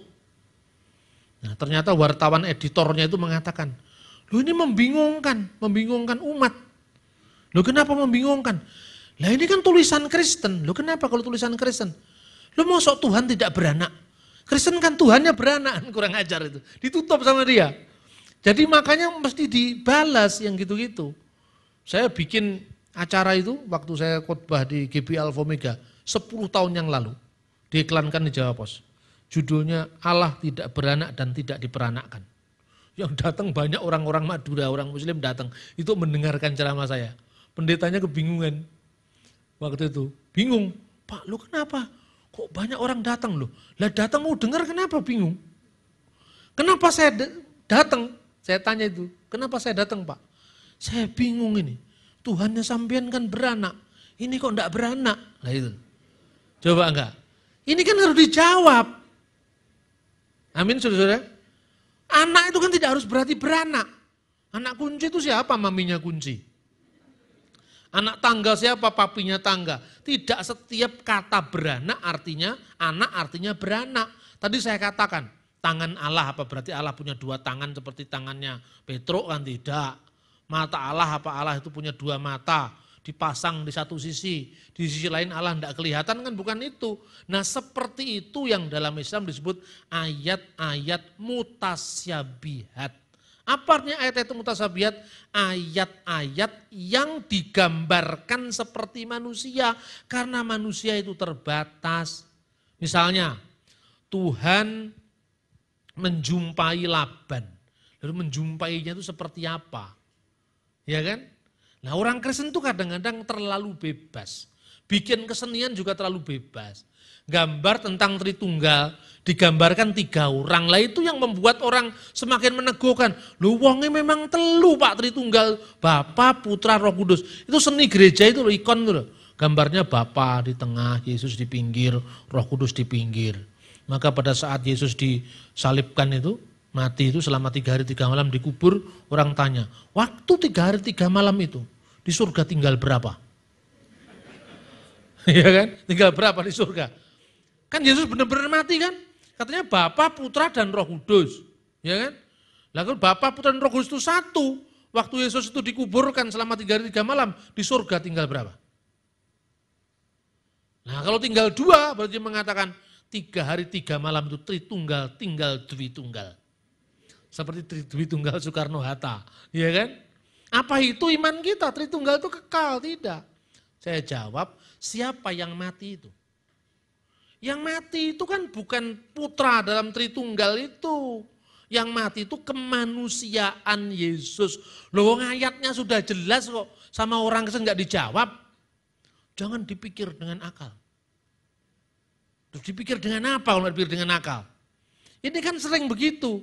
Nah ternyata wartawan editornya itu mengatakan, loh ini membingungkan umat. Loh kenapa membingungkan? Lah ini kan tulisan Kristen, loh kenapa kalau tulisan Kristen? Loh mosok Tuhan tidak beranak? Kristen kan Tuhannya beranak, kurang ajar itu. Ditutup sama dia. Jadi makanya mesti dibalas yang gitu-gitu. Saya bikin acara itu waktu saya khotbah di GBI Alpha Omega 10 tahun yang lalu. Diiklankan di Jawa Pos. Judulnya Allah tidak beranak dan tidak diperanakkan. Yang datang banyak orang-orang Madura, orang Muslim datang. Itu mendengarkan ceramah saya. Pendetanya kebingungan. Waktu itu bingung. Pak lu kenapa? Kok banyak orang datang loh? Lah datang mau dengar kenapa bingung? Kenapa saya datang? Saya tanya itu, kenapa saya datang Pak? Saya bingung ini, Tuhannya sampean kan beranak, ini kok enggak beranak? Nah itu, coba enggak? Ini kan harus dijawab. Amin saudara-saudara. Anak itu kan tidak harus berarti beranak. Anak kunci itu siapa? Maminya kunci. Anak tangga siapa? Papinya tangga. Tidak setiap kata beranak artinya anak artinya beranak. Tadi saya katakan, tangan Allah apa berarti Allah punya dua tangan seperti tangannya Petruk kan tidak. Mata Allah apa Allah itu punya dua mata dipasang di satu sisi. Di sisi lain Allah tidak kelihatan kan bukan itu. Nah seperti itu yang dalam Islam disebut ayat-ayat mutasyabihat. Apa artinya ayat itu mutasyabihat? Ayat-ayat yang digambarkan seperti manusia. Karena manusia itu terbatas. Misalnya Tuhan menjumpai Laban. Lalu menjumpainya itu seperti apa? Ya kan? Nah orang Kristen itu kadang-kadang terlalu bebas. Bikin kesenian juga terlalu bebas. Gambar tentang Tritunggal digambarkan 3 orang. Lah itu yang membuat orang semakin meneguhkan. Loh wongnya memang telu Pak Tritunggal. Bapa, Putra, Roh Kudus. Itu seni gereja itu loh, ikon itu loh. Gambarnya Bapa di tengah, Yesus di pinggir, Roh Kudus di pinggir. Maka pada saat Yesus disalibkan itu, mati itu selama 3 hari 3 malam dikubur, orang tanya, waktu 3 hari 3 malam itu, di surga tinggal berapa? Iya kan? Tinggal berapa di surga? Kan Yesus benar-benar mati kan? Katanya Bapa, Putra, dan Roh Kudus. Ya kan? Lalu Bapa, Putra, dan Roh Kudus itu satu. Waktu Yesus itu dikuburkan selama 3 hari 3 malam, di surga tinggal berapa? Nah kalau tinggal 2, berarti mengatakan, 3 hari 3 malam itu Tritunggal tinggal Dwi Tunggal. Seperti Dwi Tunggal Soekarno Hatta, ya kan? Apa itu iman kita? Tritunggal itu kekal, tidak. Saya jawab, siapa yang mati itu? Yang mati itu kan bukan putra dalam Tritunggal itu. Yang mati itu kemanusiaan Yesus. Loh, ayatnya sudah jelas kok, sama orang Kristen nggak dijawab. Jangan dipikir dengan akal. Terus dipikir dengan apa kalau dipikir dengan akal? Ini kan sering begitu.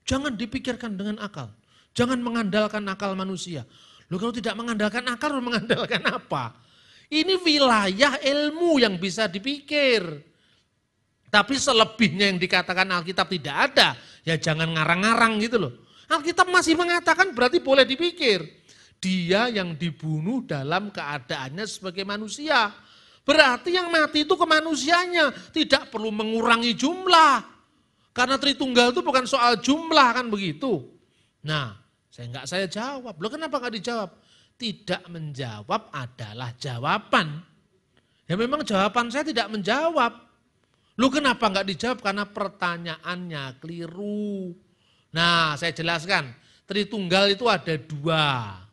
Jangan dipikirkan dengan akal. Jangan mengandalkan akal manusia. Loh, kalau tidak mengandalkan akal, mengandalkan apa? Ini wilayah ilmu yang bisa dipikir. Tapi selebihnya yang dikatakan Alkitab tidak ada, ya jangan ngarang-ngarang gitu loh. Alkitab masih mengatakan berarti boleh dipikir. Dia yang dibunuh dalam keadaannya sebagai manusia. Berarti yang mati itu kemanusiaannya, tidak perlu mengurangi jumlah. Karena Tritunggal itu bukan soal jumlah kan begitu. Nah, saya jawab. Loh, kenapa nggak dijawab? Tidak menjawab adalah jawaban. Ya memang jawaban saya tidak menjawab. Loh, kenapa nggak dijawab? Karena pertanyaannya keliru. Nah, saya jelaskan. Tritunggal itu ada dua.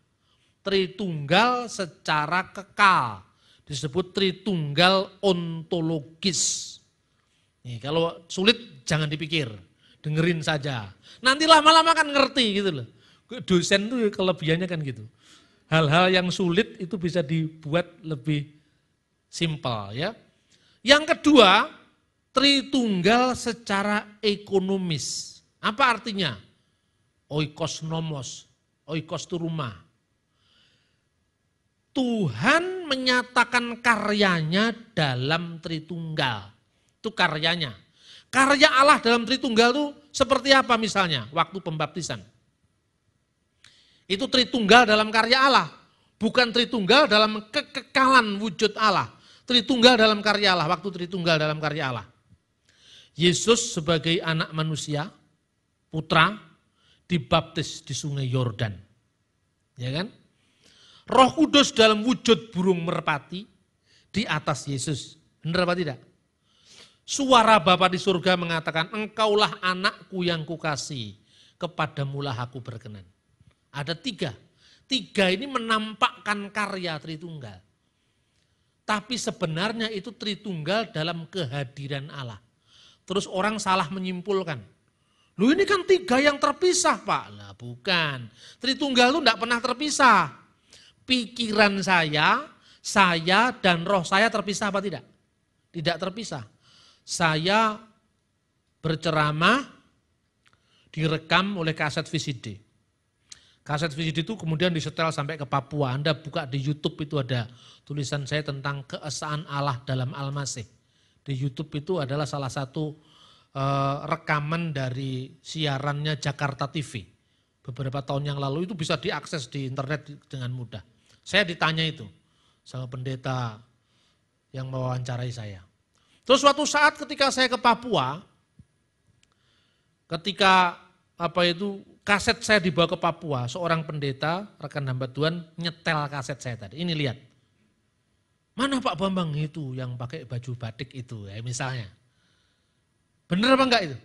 Tritunggal secara kekal. Disebut Tritunggal ontologis. Nih, kalau sulit jangan dipikir. Dengerin saja. Nanti lama-lama kan ngerti gitu loh. Dosen tuh kelebihannya kan gitu. Hal-hal yang sulit itu bisa dibuat lebih simpel ya. Yang kedua, Tritunggal secara ekonomis. Apa artinya? Oikos nomos, oikos itu rumah. Tuhan menyatakan karyanya dalam Tritunggal. Itu karyanya. Karya Allah dalam Tritunggal itu seperti apa misalnya? Waktu pembaptisan. Itu Tritunggal dalam karya Allah. Bukan Tritunggal dalam kekekalan wujud Allah. Tritunggal dalam karya Allah. Waktu Tritunggal dalam karya Allah. Yesus sebagai anak manusia, putra, dibaptis di sungai Yordan. Ya kan? Roh Kudus dalam wujud burung merpati di atas Yesus. Benar apa tidak? Suara Bapa di surga mengatakan, engkaulah anakku yang kukasihi, kepadamulah aku berkenan. Ada tiga. Tiga ini menampakkan karya Tritunggal. Tapi sebenarnya itu Tritunggal dalam kehadiran Allah. Terus orang salah menyimpulkan. Loh, ini kan tiga yang terpisah Pak. Lah bukan. Tritunggal itu tidak pernah terpisah. Pikiran saya dan roh saya terpisah apa tidak? Tidak terpisah. Saya berceramah direkam oleh kaset VCD. Kaset VCD itu kemudian disetel sampai ke Papua. Anda buka di YouTube itu ada tulisan saya tentang keesaan Allah dalam Al-Masih. Di YouTube itu adalah salah satu rekaman dari siarannya Jakarta TV. Beberapa tahun yang lalu itu bisa diakses di internet dengan mudah. Saya ditanya itu sama pendeta yang mewawancarai saya. Terus suatu saat ketika saya ke Papua, ketika kaset saya dibawa ke Papua, seorang pendeta, rekan hamba Tuhan nyetel kaset saya tadi. Ini lihat. Mana Pak Bambang itu yang pakai baju batik itu ya misalnya. Benar apa enggak itu?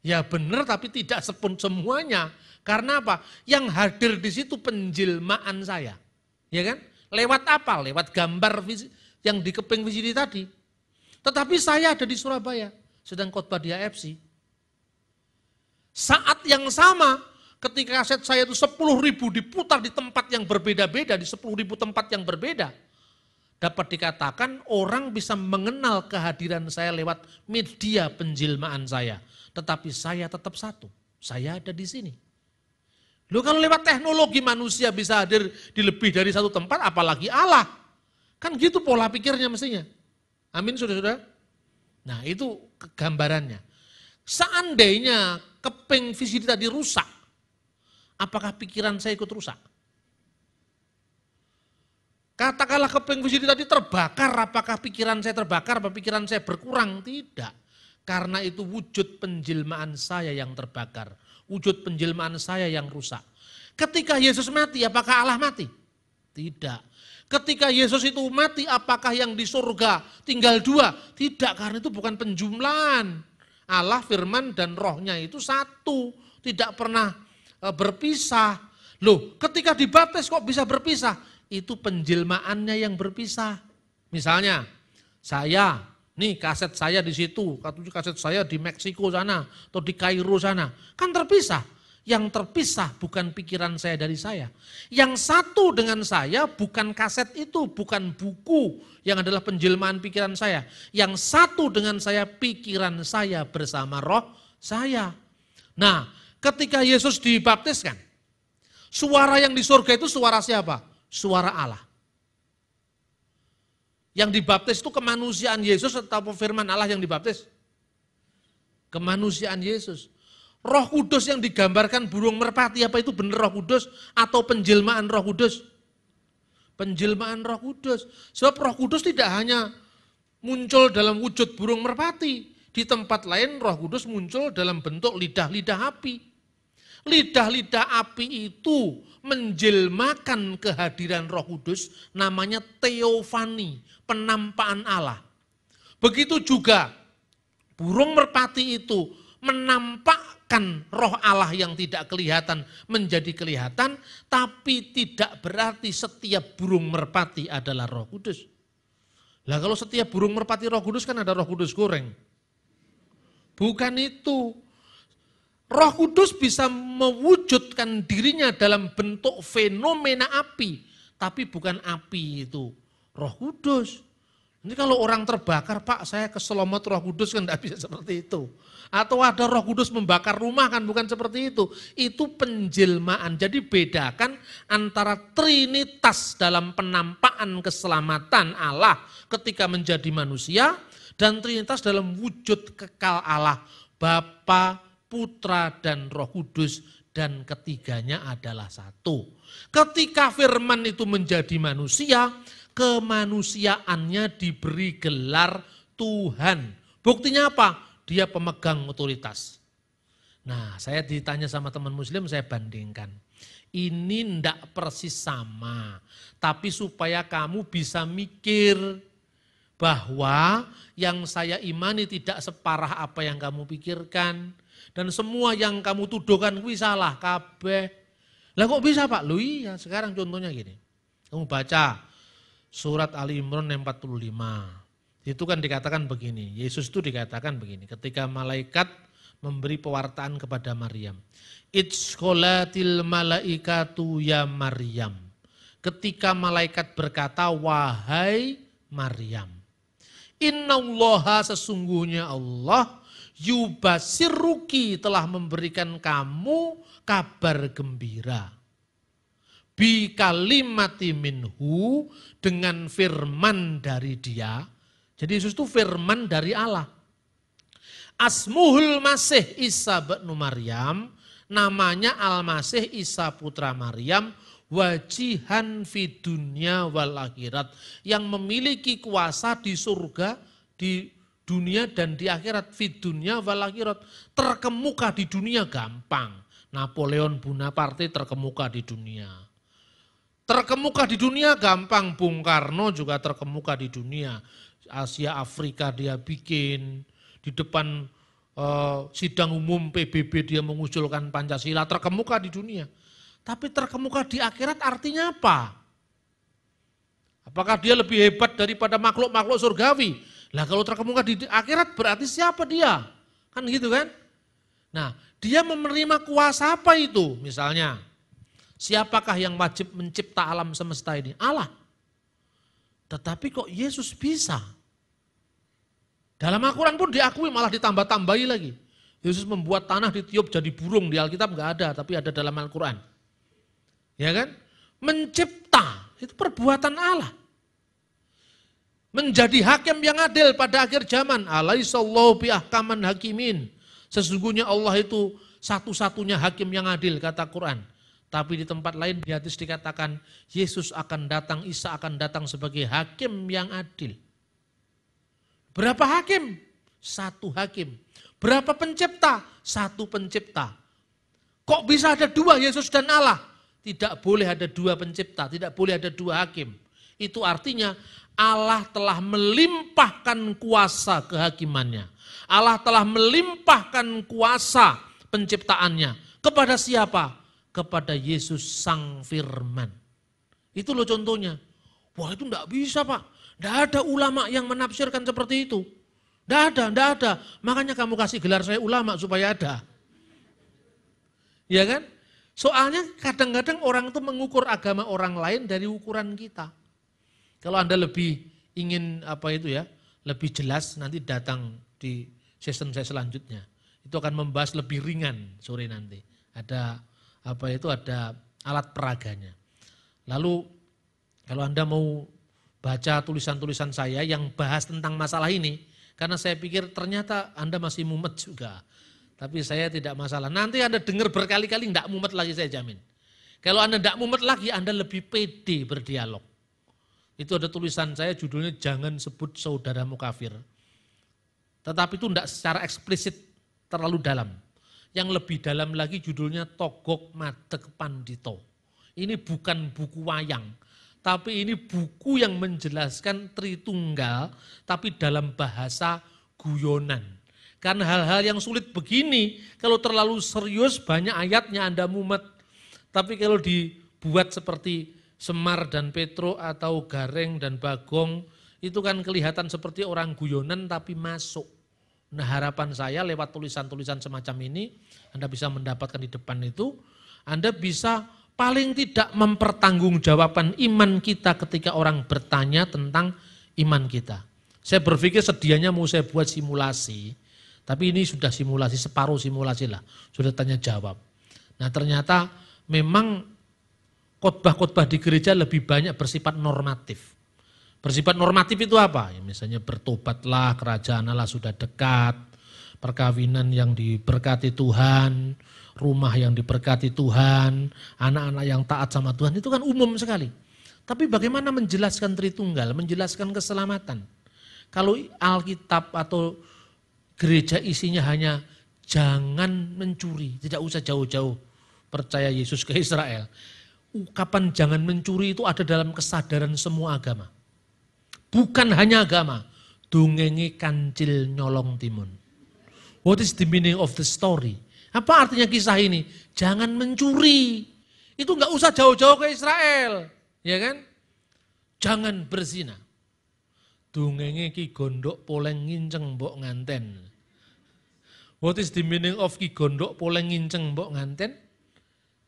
Ya benar tapi tidak semuanya. Karena apa? Yang hadir di situ penjelmaan saya. Ya kan? Lewat apa? Lewat gambar yang di keping VCD tadi. Tetapi saya ada di Surabaya, sedang khotbah di AFC. Saat yang sama ketika kaset saya itu 10.000 diputar di tempat yang berbeda-beda, di 10.000 tempat yang berbeda. Dapat dikatakan orang bisa mengenal kehadiran saya lewat media penjelmaan saya. Tetapi saya tetap satu, saya ada di sini. Loh, kalau lewat teknologi manusia bisa hadir di lebih dari satu tempat, apalagi Allah. Kan gitu pola pikirnya mestinya. Amin saudara-saudara. Nah itu gambarannya. Seandainya keping VCD tadi rusak, apakah pikiran saya ikut rusak? Katakanlah keping VCD tadi terbakar, apakah pikiran saya terbakar, apakah pikiran saya berkurang? Tidak. Karena itu wujud penjelmaan saya yang terbakar. Wujud penjelmaan saya yang rusak. Ketika Yesus mati, apakah Allah mati? Tidak. Ketika Yesus itu mati, apakah yang di surga tinggal dua? Tidak, karena itu bukan penjumlahan. Allah, firman, dan rohnya itu satu. Tidak pernah berpisah. Loh, ketika dibaptis kok bisa berpisah? Itu penjelmaannya yang berpisah. Misalnya, saya, nih kaset saya di situ, kaset saya di Meksiko sana, atau di Kairo sana. Kan terpisah. Yang terpisah bukan pikiran saya dari saya. Yang satu dengan saya bukan kaset itu, bukan buku yang adalah penjelmaan pikiran saya. Yang satu dengan saya pikiran saya bersama roh saya. Nah, ketika Yesus dibaptiskan, suara yang di surga itu suara siapa? Suara Allah. Yang dibaptis itu kemanusiaan Yesus atau firman Allah yang dibaptis? Kemanusiaan Yesus. Roh Kudus yang digambarkan burung merpati, apa itu benar Roh Kudus atau penjelmaan Roh Kudus? Penjelmaan Roh Kudus. Sebab Roh Kudus tidak hanya muncul dalam wujud burung merpati. Di tempat lain Roh Kudus muncul dalam bentuk lidah-lidah api. Lidah-lidah api itu menjelmakan kehadiran Roh Kudus, namanya teofani, penampakan Allah. Begitu juga burung merpati itu menampakkan roh Allah yang tidak kelihatan menjadi kelihatan, tapi tidak berarti setiap burung merpati adalah Roh Kudus. Lah kalau setiap burung merpati Roh Kudus kan ada Roh Kudus goreng. Bukan itu. Roh Kudus bisa mewujudkan dirinya dalam bentuk fenomena api, tapi bukan api itu Roh Kudus. Ini kalau orang terbakar, Pak saya keselomot Roh Kudus kan tidak bisa seperti itu. Atau ada Roh Kudus membakar rumah kan bukan seperti itu. Itu penjelmaan. Jadi bedakan antara trinitas dalam penampakan keselamatan Allah ketika menjadi manusia dan trinitas dalam wujud kekal Allah, Bapa, Putra dan Roh Kudus, dan ketiganya adalah satu. Ketika firman itu menjadi manusia, kemanusiaannya diberi gelar Tuhan. Buktinya apa? Dia pemegang otoritas. Nah, saya ditanya sama teman muslim, saya bandingkan. Ini ndak persis sama, tapi supaya kamu bisa mikir bahwa yang saya imani tidak separah apa yang kamu pikirkan. Dan semua yang kamu tuduhkan kuwi salah kabeh. Lah kok bisa Pak? Loh iya, sekarang contohnya gini. Kamu baca surat Ali Imran 45. Itu kan dikatakan begini, Yesus itu dikatakan begini, ketika malaikat memberi pewartaan kepada Maryam. Itsqolatil malaikatu ya Maryam. Ketika malaikat berkata, wahai Maryam. Innallaha sesungguhnya Allah yubasirruki telah memberikan kamu kabar gembira. Bi kalimati minhu dengan firman dari dia. Jadi Yesus itu firman dari Allah. Asmuhul Masih Isa bin Maryam, namanya Al-Masih Isa putra Maryam, wajihan fi dunya wal akhirat, yang memiliki kuasa di surga, di dunia dan di akhirat, fi dunya wal akhirat. Terkemuka di dunia gampang. Napoleon Bonaparte terkemuka di dunia. Terkemuka di dunia gampang, Bung Karno juga terkemuka di dunia. Asia Afrika dia bikin, di depan sidang umum PBB dia mengusulkan Pancasila, terkemuka di dunia. Tapi terkemuka di akhirat artinya apa? Apakah dia lebih hebat daripada makhluk-makhluk surgawi? Lah kalau terkemuka di akhirat berarti siapa dia? Kan gitu kan? Nah, dia menerima kuasa apa itu? Misalnya, siapakah yang wajib mencipta alam semesta ini? Allah. Tetapi kok Yesus bisa? Dalam Al-Quran pun diakui, malah ditambah-tambahi lagi. Yesus membuat tanah ditiup jadi burung, di Alkitab enggak ada, tapi ada dalam Al-Quran. Ya kan? Mencipta, itu perbuatan Allah. Menjadi hakim yang adil pada akhir zaman. Alaihissallahu biahkaman hakimin. Sesungguhnya Allah itu satu-satunya hakim yang adil, kata Quran. Tapi di tempat lain di hadis dikatakan, Yesus akan datang, Isa akan datang sebagai hakim yang adil. Berapa hakim? Satu hakim. Berapa pencipta? Satu pencipta. Kok bisa ada dua, Yesus dan Allah? Tidak boleh ada dua pencipta, tidak boleh ada dua hakim. Itu artinya Allah telah melimpahkan kuasa kehakimannya. Allah telah melimpahkan kuasa penciptaannya. Kepada siapa? kepada Yesus Sang Firman. Itu loh contohnya. Wah itu enggak bisa Pak. Enggak ada ulama yang menafsirkan seperti itu. Enggak ada. Makanya kamu kasih gelar saya ulama supaya ada. Ya kan? Soalnya kadang-kadang orang itu mengukur agama orang lain dari ukuran kita. Kalau Anda lebih ingin lebih jelas nanti datang di season saya selanjutnya. Itu akan membahas lebih ringan sore nanti. Ada ada alat peraganya. Lalu kalau Anda mau baca tulisan-tulisan saya yang bahas tentang masalah ini, karena saya pikir ternyata Anda masih mumet juga. Tapi saya tidak masalah. Nanti Anda dengar berkali-kali enggak mumet lagi saya jamin. Kalau Anda enggak mumet lagi, Anda lebih pede berdialog. Itu ada tulisan saya judulnya Jangan Sebut Saudaramu Kafir. Tetapi itu enggak secara eksplisit terlalu dalam. Yang lebih dalam lagi judulnya Togok Madeg Pandito. Ini bukan buku wayang. Tapi ini buku yang menjelaskan Tritunggal tapi dalam bahasa guyonan. Karena hal-hal yang sulit begini, kalau terlalu serius banyak ayatnya Anda mumet. Tapi kalau dibuat seperti Semar dan Petro atau Gareng dan Bagong, itu kan kelihatan seperti orang guyonan tapi masuk. Nah harapan saya lewat tulisan-tulisan semacam ini, Anda bisa mendapatkan di depan itu, Anda bisa paling tidak mempertanggungjawabkan iman kita ketika orang bertanya tentang iman kita. Saya berpikir sedianya mau saya buat simulasi, tapi ini sudah simulasi, separuh simulasi lah, sudah tanya jawab. Nah ternyata memang khotbah-khotbah di gereja lebih banyak bersifat normatif. Bersifat normatif itu apa? Ya, misalnya bertobatlah, kerajaan Allah sudah dekat, perkawinan yang diberkati Tuhan, rumah yang diberkati Tuhan, anak-anak yang taat sama Tuhan, itu kan umum sekali. Tapi bagaimana menjelaskan Tritunggal, menjelaskan keselamatan? Kalau Alkitab atau gereja isinya hanya jangan mencuri, tidak usah jauh-jauh percaya Yesus ke Israel. Ungkapan jangan mencuri itu ada dalam kesadaran semua agama. Bukan hanya agama, dungengi kancil nyolong timun. What is the meaning of the story? Apa artinya kisah ini? Jangan mencuri. Itu enggak usah jauh-jauh ke Israel, ya kan? Jangan berzina. Dungengi Ki Gondok poleng nginceng mbok nganten. What is the meaning of Ki Gondok poleng nginceng mbok nganten?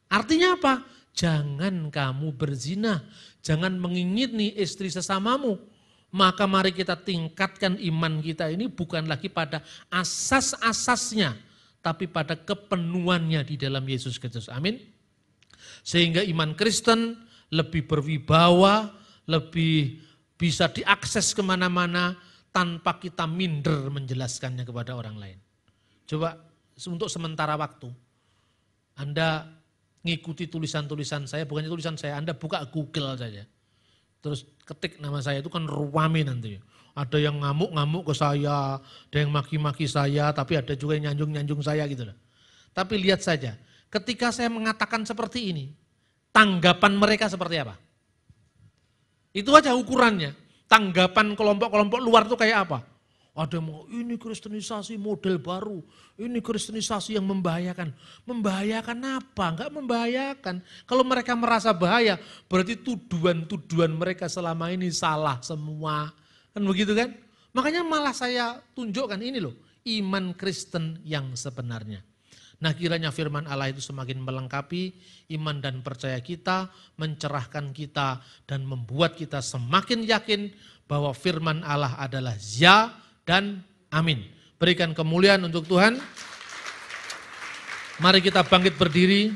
Artinya apa? Jangan kamu berzina, jangan mengingini istri sesamamu. Maka mari kita tingkatkan iman kita ini bukan lagi pada asas-asasnya, tapi pada kepenuhannya di dalam Yesus Kristus. Amin. Sehingga iman Kristen lebih berwibawa, lebih bisa diakses kemana-mana tanpa kita minder menjelaskannya kepada orang lain. Coba untuk sementara waktu, Anda ngikuti tulisan-tulisan saya, bukannya tulisan saya, Anda buka Google saja. Terus ketik nama saya itu kan ruame nanti. Ada yang ngamuk-ngamuk ke saya, ada yang maki-maki saya, tapi ada juga yang nyanjung-nyanjung saya gitu loh. Tapi lihat saja, ketika saya mengatakan seperti ini, tanggapan mereka seperti apa? Itu aja ukurannya. Tanggapan kelompok-kelompok luar itu kayak apa? Ada yang mau ini kristenisasi model baru, ini kristenisasi yang membahayakan. Membahayakan apa? Enggak membahayakan. Kalau mereka merasa bahaya, berarti tuduhan-tuduhan mereka selama ini salah semua. Kan begitu kan? Makanya malah saya tunjukkan ini loh, iman Kristen yang sebenarnya. Nah kiranya firman Allah itu semakin melengkapi iman dan percaya kita, mencerahkan kita dan membuat kita semakin yakin bahwa firman Allah adalah ya dan amin. Berikan kemuliaan untuk Tuhan. Mari kita bangkit berdiri.